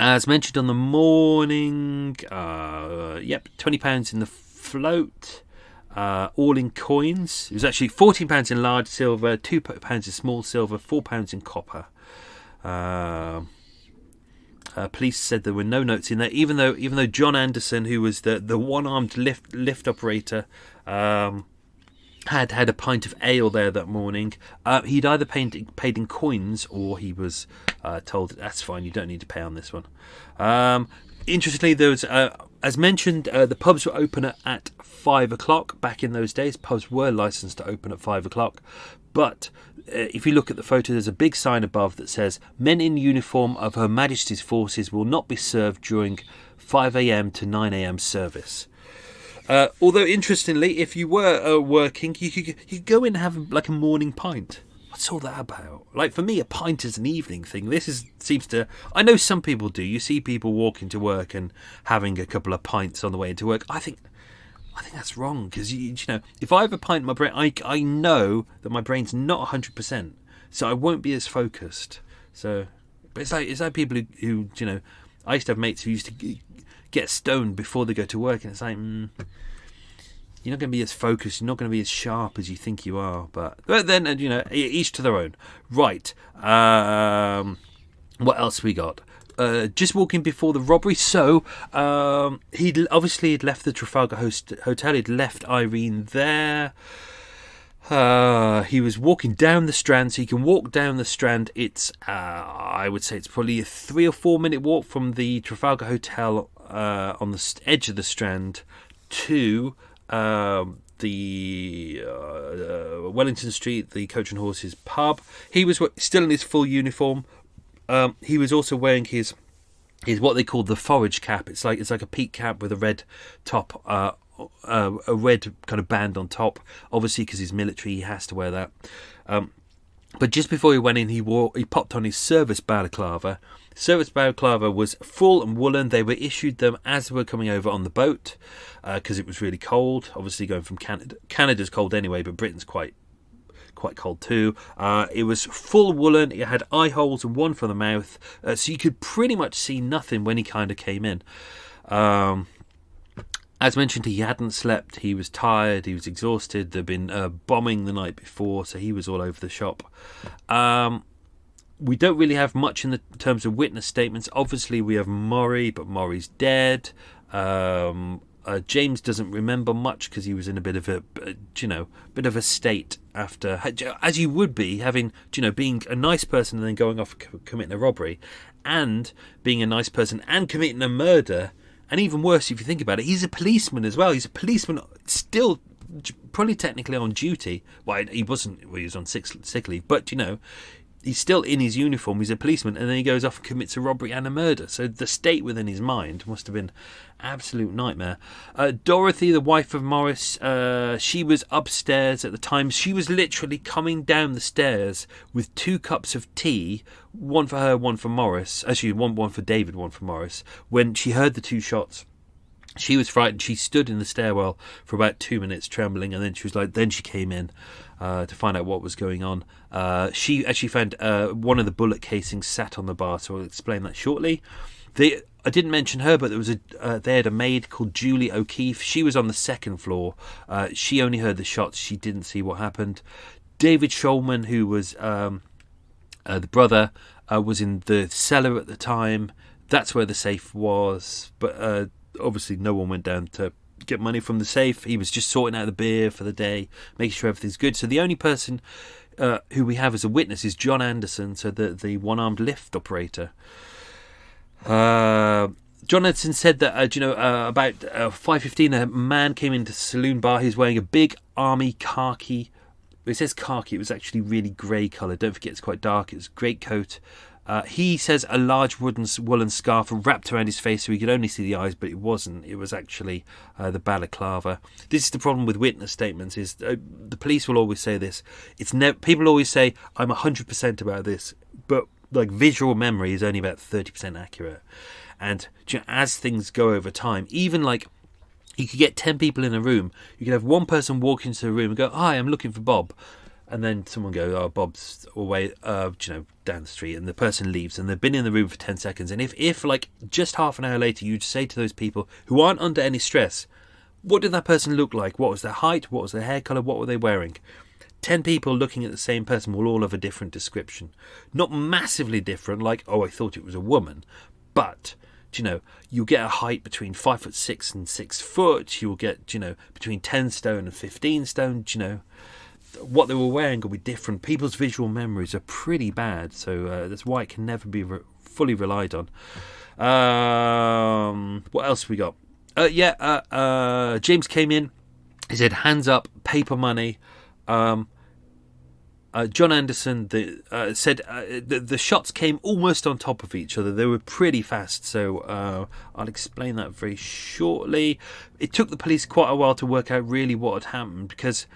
As mentioned on the morning, £20 in the float, all in coins. It was actually £14 in large silver, £2 in small silver, £4 in copper. Police said there were no notes in there, even though John Anderson, who was the one-armed lift operator, had a pint of ale there that morning. He'd either paid in coins, or he was told that's fine, you don't need to pay on this one. Interestingly, there was As mentioned, the pubs were open at 5 o'clock. Back in those days, pubs were licensed to open at 5 o'clock. But if you look at the photo, there's a big sign above that says, "Men in uniform of Her Majesty's forces will not be served during 5 a.m. to 9 a.m. service." Although, interestingly, if you were working, you could go in and have like a morning pint. What's all that about? Like, for me, a pint is an evening thing. Seems to... I know some people do. You see people walking to work and having a couple of pints on the way into work. I think that's wrong, because, you know, if I have a pint in my brain, I know that my brain's not 100%, so I won't be as focused. So, but it's like people who you know, I used to have mates who used to get stoned before they go to work, and it's like... You're not going to be as focused. You're not going to be as sharp as you think you are. But then, you know, each to their own. Right. What else we got? Just walking before the robbery. So he'd left the Trafalgar Hotel. He'd left Irene there. He was walking down the Strand. So you can walk down the Strand. It's I would say it's probably a 3 or 4 minute walk from the Trafalgar Hotel on the edge of the Strand to the Wellington Street, the Coach and Horses pub. He was still in his full uniform. He was also wearing his what they call the forage cap. It's like a peak cap with a red top, a red kind of band on top. Obviously, because he's military, he has to wear that. But just before he went in, he popped on his service balaclava. Service balaclava was full and woolen. They were issued them as they were coming over on the boat because it was really cold. Obviously, going from Canada. Canada's cold anyway, but Britain's quite cold too. It was full woolen. It had eye holes and one for the mouth, so you could pretty much see nothing when he kind of came in. As mentioned, he hadn't slept. He was tired. He was exhausted. There'd been bombing the night before, so he was all over the shop. We don't really have much in the terms of witness statements. Obviously, we have Maury, but Maury's dead. James doesn't remember much because he was in a bit of a state after, as you would be, having, being a nice person and then going off committing a robbery, and being a nice person and committing a murder. And even worse, if you think about it, he's a policeman as well. He's a policeman still, probably technically on duty. Well, he wasn't. Well, he was on sick leave, but he's still in his uniform. He's a policeman, and then he goes off and commits a robbery and a murder. So the state within his mind must have been absolute nightmare. Dorothy, the wife of Morris, she was upstairs at the time. She was literally coming down the stairs with 2 cups of tea, one for her, one for Morris. Actually, one for David, one for Morris. When she heard the 2 shots, she was frightened. She stood in the stairwell for about 2 minutes, trembling, and then she came in to find out what was going on. She actually found one of the bullet casings sat on the bar, so I'll explain that shortly. I didn't mention her, but there was they had a maid called Julie O'Keefe. She was on the 2nd floor. She only heard the shots. She didn't see what happened. David Shulman, who was the brother, was in the cellar at the time. That's where the safe was, but obviously no one went down to get money from the safe. He was just sorting out the beer for the day, making sure everything's good. So the only person who we have as a witness is John Anderson, so the one-armed lift operator. John Anderson said that about 5:15 a man came into the saloon bar. He was wearing a big army khaki. It says khaki, it was actually really grey colour. Don't forget, it's quite dark. It was a great coat. He says a large woolen scarf wrapped around his face so he could only see the eyes, but it wasn't. It was actually the balaclava. This is the problem with witness statements, is the police will always say this. People always say, I'm 100% about this, but like visual memory is only about 30% accurate. And as things go over time, even like you could get 10 people in a room, you could have one person walk into the room and go, hi, I'm looking for Bob. And then someone goes, oh, Bob's away, down the street, and the person leaves, and they've been in the room for 10 seconds. And if like just half an hour later, you'd say to those people who aren't under any stress, what did that person look like? What was their height? What was their hair colour? What were they wearing? 10 people looking at the same person will all have a different description. Not massively different, like, oh, I thought it was a woman, but you'll get a height between 5'6" and 6 foot. You'll get, between 10 stone and 15 stone. What they were wearing will be different. People's visual memories are pretty bad, so that's why it can never be fully relied on. What else we got? James came in. He said, hands up, paper money. John Anderson said the shots came almost on top of each other. They were pretty fast, so I'll explain that very shortly. It took the police quite a while to work out really what had happened, because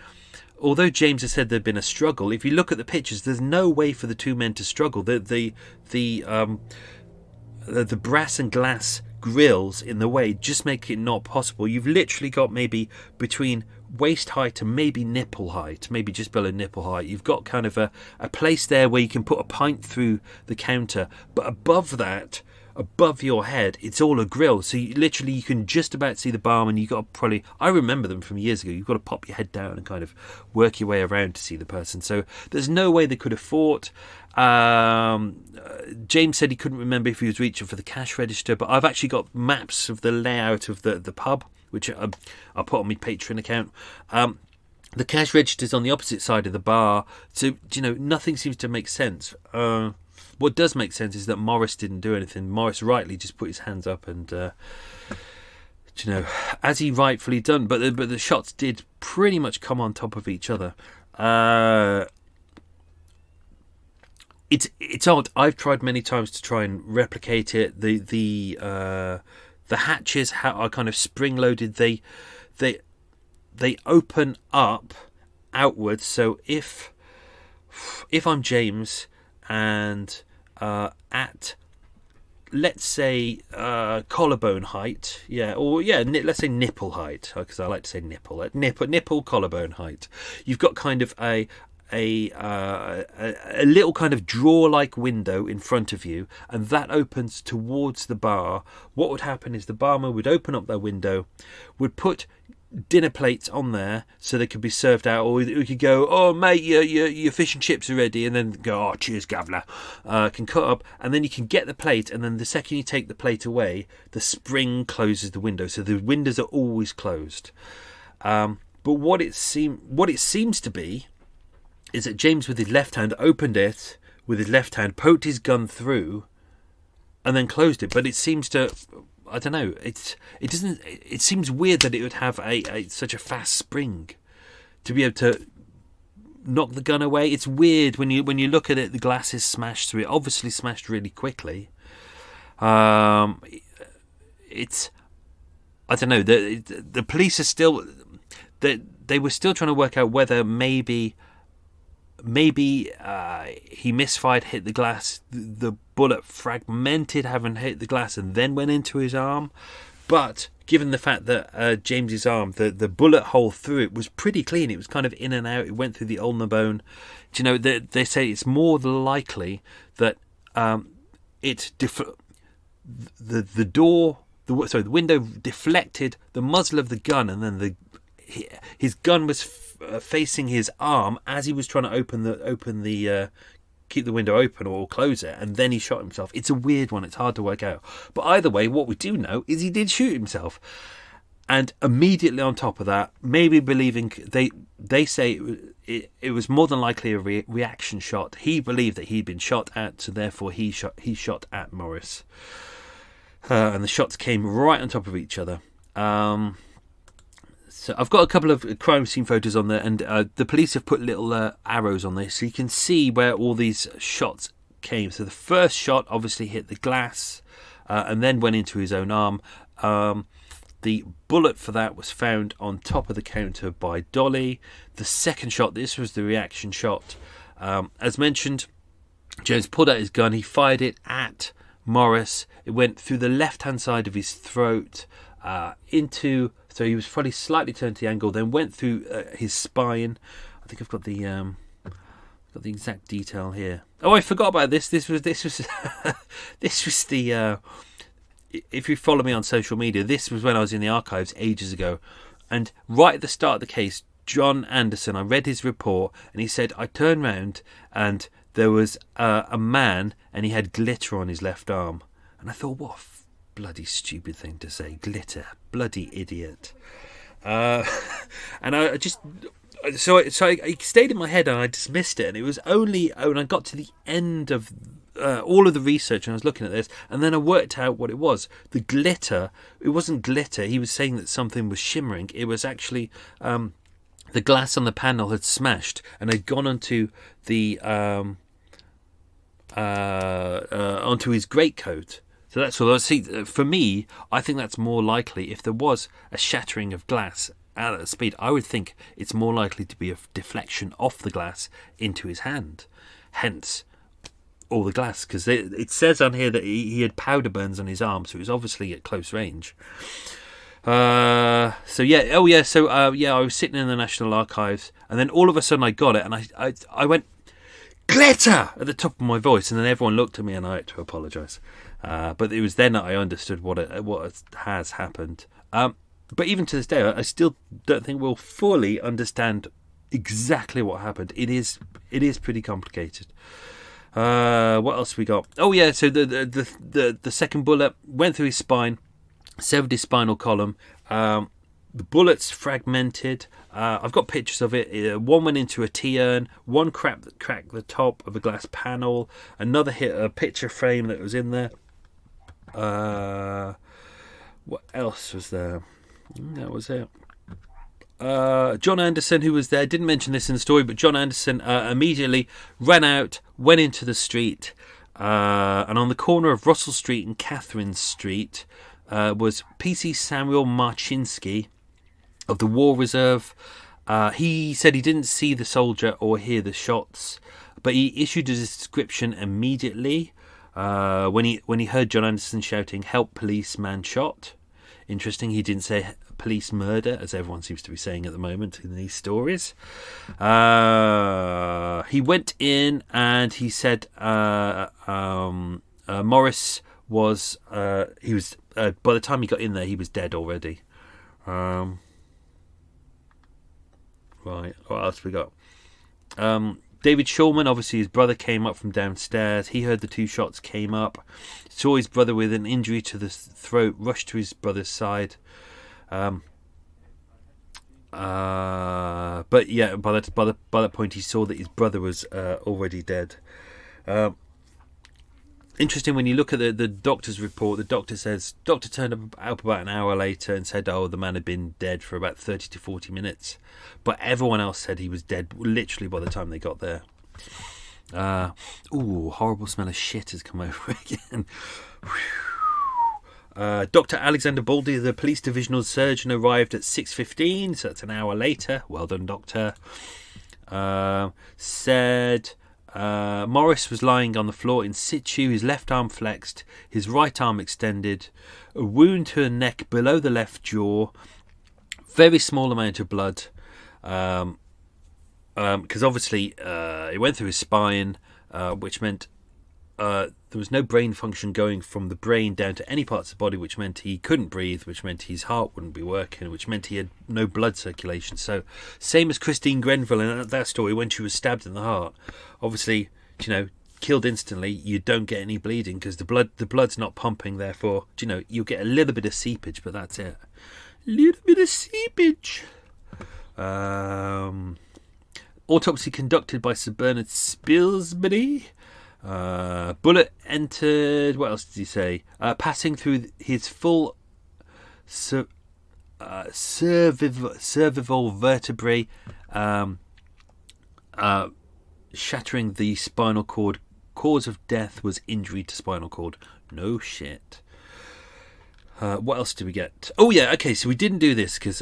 although James has said there'd been a struggle, if you look at the pictures, there's no way for the two men to struggle. The brass and glass grills in the way just make it not possible. You've literally got maybe between waist height and maybe nipple height, maybe just below nipple height, you've got kind of a place there where you can put a pint through the counter, but above that, above your head, it's all a grill, so you can just about see the barman. You got probably, I remember them from years ago, you've got to pop your head down and kind of work your way around to see the person, so there's no way they could have fought. James said he couldn't remember if he was reaching for the cash register, but I've actually got maps of the layout of the pub, which I'll put on my Patreon account. The cash register's on the opposite side of the bar, so nothing seems to make sense. What does make sense is that Morris didn't do anything. Morris rightly just put his hands up and as he rightfully done, but the shots did pretty much come on top of each other. It's odd. I've tried many times to try and replicate it. The hatches are kind of spring loaded. They open up outwards. So if I'm James and at, let's say, collarbone height, let's say nipple height, because I like to say nipple collarbone height, you've got kind of a little kind of drawer-like window in front of you, and that opens towards the bar. What would happen is the barman would open up their window, would put dinner plates on there so they could be served out, or we could go, oh mate, your fish and chips are ready, and then go, oh cheers governor, can cut up, and then you can get the plate, and then the second you take the plate away, the spring closes the window, so the windows are always closed. But what it seems to be is that James with his left hand opened it with his left hand, poked his gun through, and then closed it. But it seems to, I don't know, it seems weird that it would have such a fast spring to be able to knock the gun away. It's weird when you look at it. The glass is smashed through. It obviously smashed really quickly. It's, I don't know. The police are still, they were still trying to work out whether maybe he misfired, hit the glass, the bullet fragmented, having hit the glass and then went into his arm. But given the fact that James's arm, the bullet hole through it was pretty clean, it was kind of in and out, it went through the ulnar bone. They say it's more likely that the window deflected the muzzle of the gun, and then his gun was facing his arm as he was trying to keep the window open or close it, and then he shot himself. It's a weird one. It's hard to work out. But either way, what we do know is he did shoot himself. And immediately on top of that, maybe believing they say it was more than likely a reaction shot. He believed that he'd been shot at, so therefore he shot at Morris. And the shots came right on top of each other. So I've got a couple of crime scene photos on there, and the police have put little arrows on this, so you can see where all these shots came. So the first shot obviously hit the glass and then went into his own arm. The bullet for that was found on top of the counter by Dolly. The second shot, this was the reaction shot. As mentioned, James pulled out his gun. He fired it at Morris. It went through the left-hand side of his throat so he was probably slightly turned to the angle, then went through his spine. I think I've got the exact detail here. Oh, I forgot about this. This was this was the. If you follow me on social media, this was when I was in the archives ages ago, and right at the start of the case, John Anderson, I read his report, and he said I turned round and there was a man, and he had glitter on his left arm, and I thought, what bloody stupid thing to say, glitter, bloody idiot. And I just so it stayed in my head, and I dismissed it, and it was only when I got to the end of all of the research, and I was looking at this, and then I worked out what it was. The glitter, it wasn't glitter. He was saying that something was shimmering. It was actually the glass on the panel had smashed and had gone onto the onto his greatcoat. So that's all I see. For me, I think that's more likely. If there was a shattering of glass at that speed, I would think it's more likely to be a deflection off the glass into his hand. Hence, all the glass, because it says on here that he had powder burns on his arm, so it was obviously at close range. I was sitting in the National Archives, and then all of a sudden I got it, and I went, glitter, at the top of my voice, and then everyone looked at me, and I had to apologise. But it was then that I understood what has happened. But even to this day, I still don't think we'll fully understand exactly what happened. It is pretty complicated. What else we got? Oh yeah, so the second bullet went through his spine, severed his spinal column. The bullets fragmented. I've got pictures of it. One went into a tea urn. One cracked the top of a glass panel. Another hit a picture frame that was in there. What else was there? That was it. John Anderson, who was there, didn't mention this in the story, but John Anderson immediately ran out, went into the street, and on the corner of Russell Street and Catherine Street was PC Samuel Marchinsky of the War Reserve. He said he didn't see the soldier or hear the shots, but he issued a description immediately when he heard John Anderson shouting, "Help, police, man shot." Interesting, he didn't say police murder, as everyone seems to be saying at the moment in these stories. He went in and he said Morris was he was by the time he got in there he was dead already. Right, what else we got? David Shulman, obviously his brother, came up from downstairs. He heard the two shots, came up, saw his brother with an injury to the throat, rushed to his brother's side. But yeah, by that point he saw that his brother was already dead. Interesting, when you look at the doctor's report, the doctor turned up about an hour later and said, the man had been dead for about 30 to 40 minutes. But everyone else said he was dead literally by the time they got there. Horrible smell of shit has come over again. Dr. Alexander Baldy, the police divisional surgeon, arrived at 6:15, so that's an hour later. Well done, doctor. Said Morris was lying on the floor in situ, his left arm flexed, his right arm extended, a wound to the neck below the left jaw, very small amount of blood, because obviously it went through his spine, which meant there was no brain function going from the brain down to any parts of the body, which meant he couldn't breathe, which meant his heart wouldn't be working, which meant he had no blood circulation. So same as Christine Grenville in that story when she was stabbed in the heart. Obviously, killed instantly, you don't get any bleeding because the blood's not pumping. Therefore, you'll get a little bit of seepage, but that's it. Little bit of seepage. Autopsy conducted by Sir Bernard Spilsbury. Bullet entered. What else did he say? Passing through his full cervical vertebrae, shattering the spinal cord. Cause of death was injury to spinal cord. No shit. What else did we get? Oh yeah, okay. So we didn't do this because.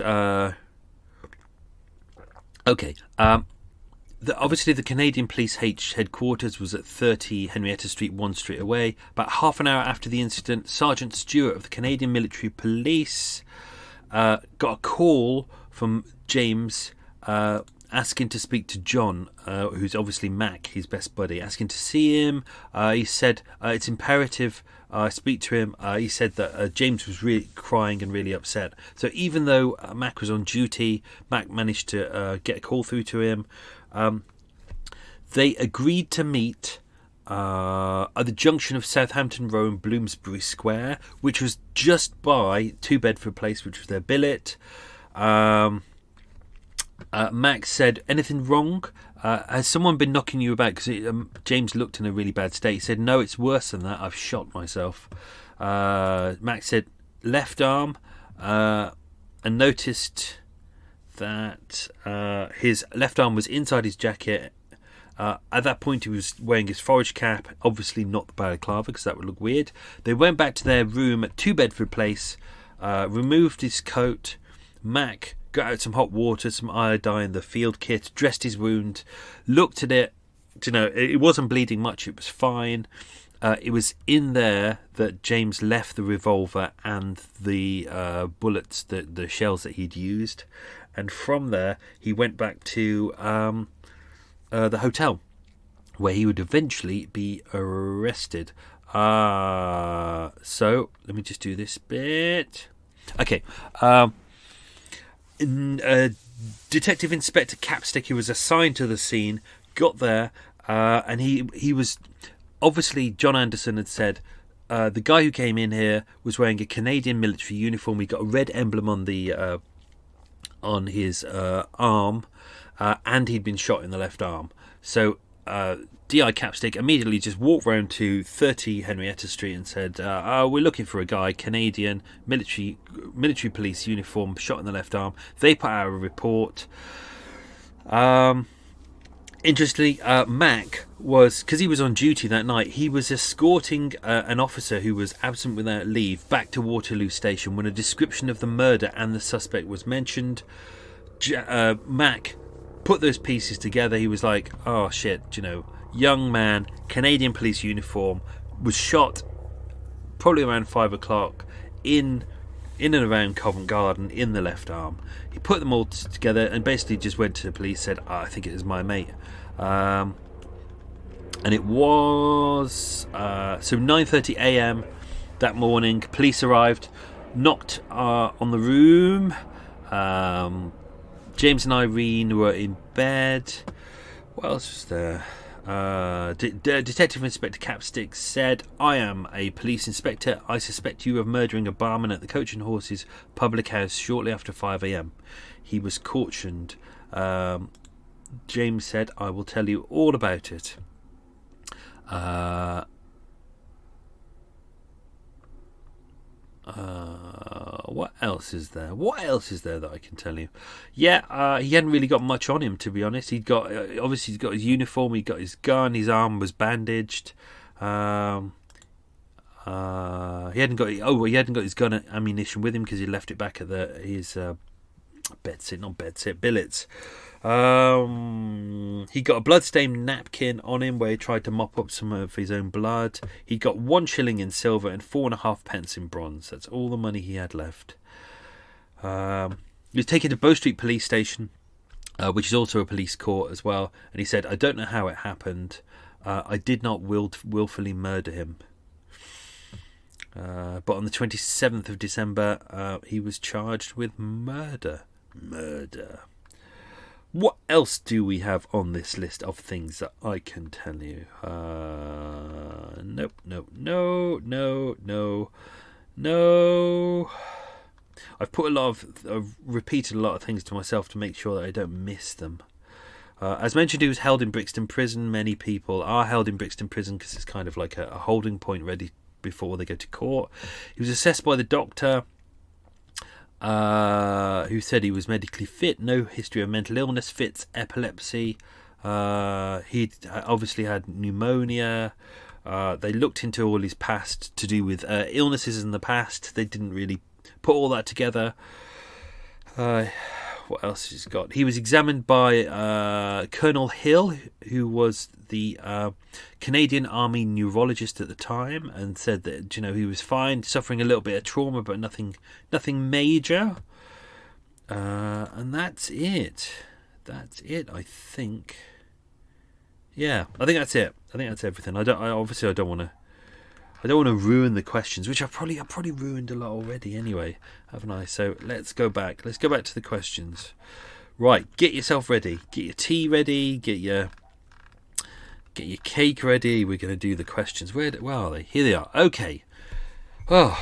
Obviously, the Canadian Police headquarters was at 30 Henrietta Street, 1 street away. About half an hour after the incident, Sergeant Stewart of the Canadian Military Police got a call from James asking to speak to John, who's obviously Mac, his best buddy, asking to see him. He said it's imperative I speak to him. He said that James was really crying and really upset. So even though Mac was on duty, Mac managed to get a call through to him. They agreed to meet at the junction of Southampton Row and Bloomsbury Square, which was just by 2 Bedford Place, which was their billet. Max said, anything wrong? Has someone been knocking you about? Because James looked in a really bad state. He said, no, it's worse than that. I've shot myself. Max said, left arm, and noticed that his left arm was inside his jacket. At that point, he was wearing his forage cap, obviously not the balaclava, because that would look weird. They went back to their room at 2 Bedford Place, removed his coat. Mac got out some hot water, some iodine, the field kit, dressed his wound, looked at it. It wasn't bleeding much, it was fine. It was in there that James left the revolver and the bullets, the shells that he'd used. And from there, he went back to the hotel, where he would eventually be arrested. So, let me just do this bit. Okay. Detective Inspector Capstick, who was assigned to the scene, got there, and he was... Obviously, John Anderson had said the guy who came in here was wearing a Canadian military uniform. He got a red emblem on on his arm, and he'd been shot in the left arm. So D.I. Capstick immediately just walked round to 30 Henrietta Street and said, we're looking for a guy, Canadian, military police uniform, shot in the left arm. They put out a report. Interestingly, Mac was, because he was on duty that night, he was escorting an officer who was absent without leave back to Waterloo Station when a description of the murder and the suspect was mentioned. Mac put those pieces together. He was like, oh shit, young man, Canadian police uniform, was shot probably around 5 o'clock in and around Covent Garden in the left arm. He put them all together and basically just went to the police, said, I think it is my mate. And it was so 9:30 a.m. that morning. Police arrived, knocked on the room. James and Irene were in bed. What else was there? Detective Inspector Capstick said, I am a police inspector. I suspect you of murdering a barman at the Coach and Horses public house shortly after 5 a.m. He was cautioned. James said, I will tell you all about it. What else is there? What else is there that I can tell you? Yeah, he hadn't really got much on him, to be honest. He'd got obviously he's got his uniform, he got his gun, his arm was bandaged. He hadn't got his gun and ammunition with him because he left it back at his billets. He got a blood-stained napkin on him where he tried to mop up some of his own blood. He got 1 shilling in silver and 4.5 pence in bronze. That's all the money he had left. He was taken to Bow Street Police Station, which is also a police court as well. And he said, I don't know how it happened. I did not willfully murder him. But on the 27th of December, he was charged with murder. What else do we have on this list of things that I can tell you? Nope. I've repeated a lot of things to myself to make sure that I don't miss them. As mentioned, he was held in Brixton Prison. Many people are held in Brixton Prison because it's kind of like a holding point ready before they go to court. He was assessed by the doctor, who said he was medically fit, no history of mental illness, fits, epilepsy. He'd obviously had pneumonia. They looked into all his past to do with illnesses in the past. They didn't really put all that together. What else he's got? He was examined by Colonel Hill, who was the Canadian Army neurologist at the time, and said that he was fine, suffering a little bit of trauma, but nothing major. And that's it. I think. Yeah, I think that's it. I think that's everything. I don't want to ruin the questions, which I've probably ruined a lot already anyway, haven't I? So let's go back. Let's go back to the questions. Right, get yourself ready. Get your tea ready. Get your cake ready. We're going to do the questions. Where are they? Here they are. Okay. Oh.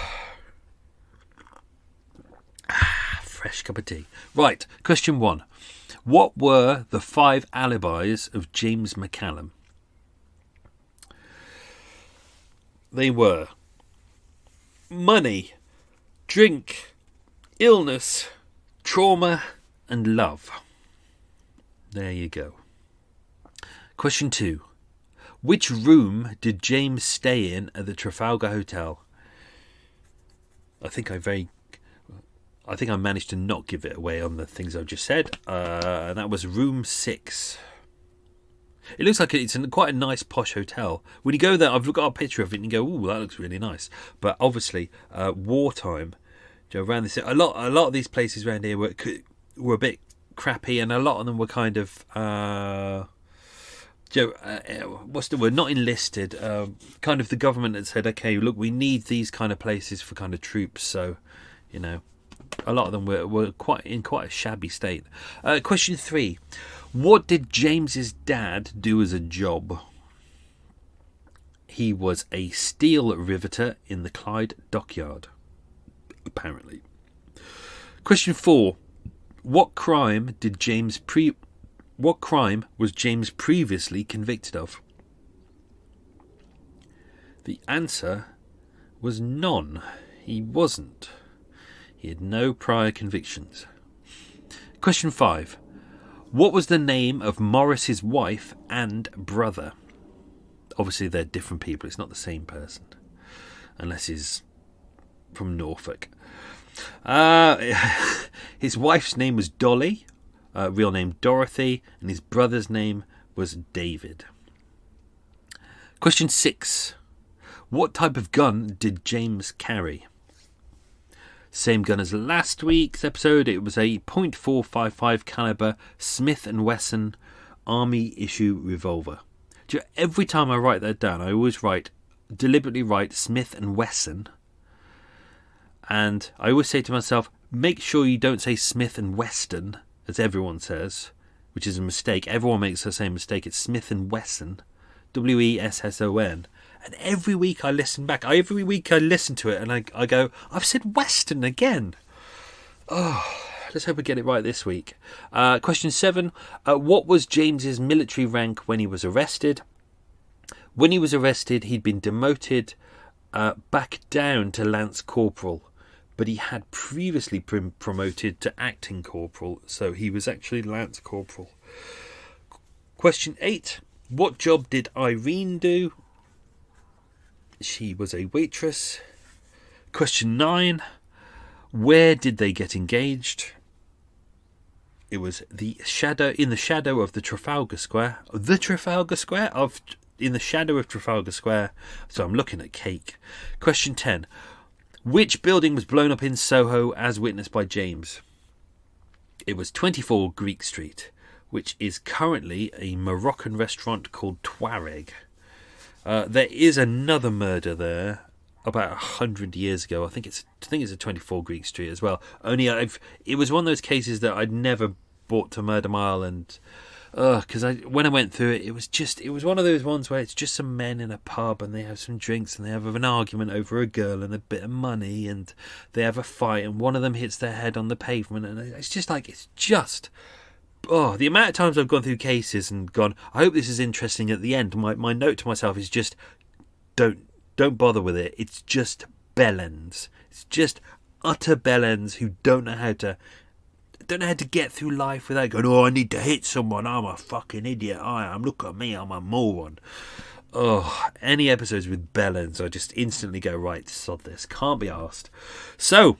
Fresh cup of tea. Right, question 1. What were the 5 alibis of James McCallum? They were money, drink, illness, trauma, and love. There you go. Question 2. Which room did James stay in at the Trafalgar Hotel? I think I managed to not give it away on the things I've just said. And that was room 6. It looks like it's quite a nice posh hotel. When you go there, I've got a picture of it and you go, "Ooh, that looks really nice." But obviously, wartime, around this, a lot of these places around here were a bit crappy, and a lot of them were kind of, what's the word? Not enlisted. Kind of the government had said, "Okay, look, we need these kind of places for kind of troops." So, a lot of them were in quite a shabby state. Question 3. What did James's dad do as a job? He was a steel riveter in the Clyde dockyard, apparently. Question 4. What crime was James previously convicted of? The answer was none. He wasn't. He had no prior convictions. Question 5. What was the name of Morris's wife and brother? Obviously, they're different people. It's not the same person. Unless he's from Norfolk. His wife's name was Dolly, real name Dorothy, and his brother's name was David. Question 6. What type of gun did James carry? Same gun as last week's episode. It was a .455 caliber Smith & Wesson Army issue revolver. Every time I write that down, I always deliberately write Smith & Wesson, and I always say to myself, make sure you don't say Smith & Weston, as everyone says, which is a mistake. Everyone makes the same mistake. It's Smith & Wesson, Wesson. And every week I listen back. Every week I listen to it and I go, I've said Western again. Oh, let's hope I get it right this week. Question 7. What was James's military rank when he was arrested? When he was arrested, he'd been demoted back down to Lance Corporal, but he had previously been promoted to Acting Corporal, so he was actually Lance Corporal. Question 8. What job did Irene do? She was a waitress. Question 9. Where did they get engaged? It was in the shadow of the Trafalgar Square. In the shadow of Trafalgar Square. So I'm looking at cake. Question 10. Which building was blown up in Soho as witnessed by James? It was 24 Greek Street, which is currently a Moroccan restaurant called Tuareg. There is another murder there about 100 years ago. I think it's a 24 Greek Street as well. Only it was one of those cases that I'd never brought to Murder Mile, and because when I went through it, it was one of those ones where it's just some men in a pub and they have some drinks and they have an argument over a girl and a bit of money, and they have a fight and one of them hits their head on the pavement, and it's just the amount of times I've gone through cases and gone, I hope this is interesting at the end. My note to myself is just, don't bother with it. It's just bellends. It's just utter bellends who don't know how to get through life without going, I need to hit someone. I'm a fucking idiot. Look at me. I'm a moron. Any episodes with bellends, I just instantly go, right, sod this. Can't be arsed. So,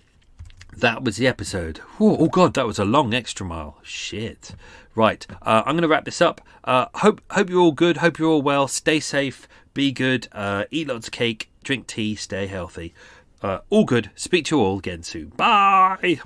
that was the episode. Oh God, that was a long extra mile. Shit. Right, I'm going to wrap this up. Hope you're all good. Hope you're all well. Stay safe. Be good. Eat lots of cake. Drink tea. Stay healthy. All good. Speak to you all again soon. Bye.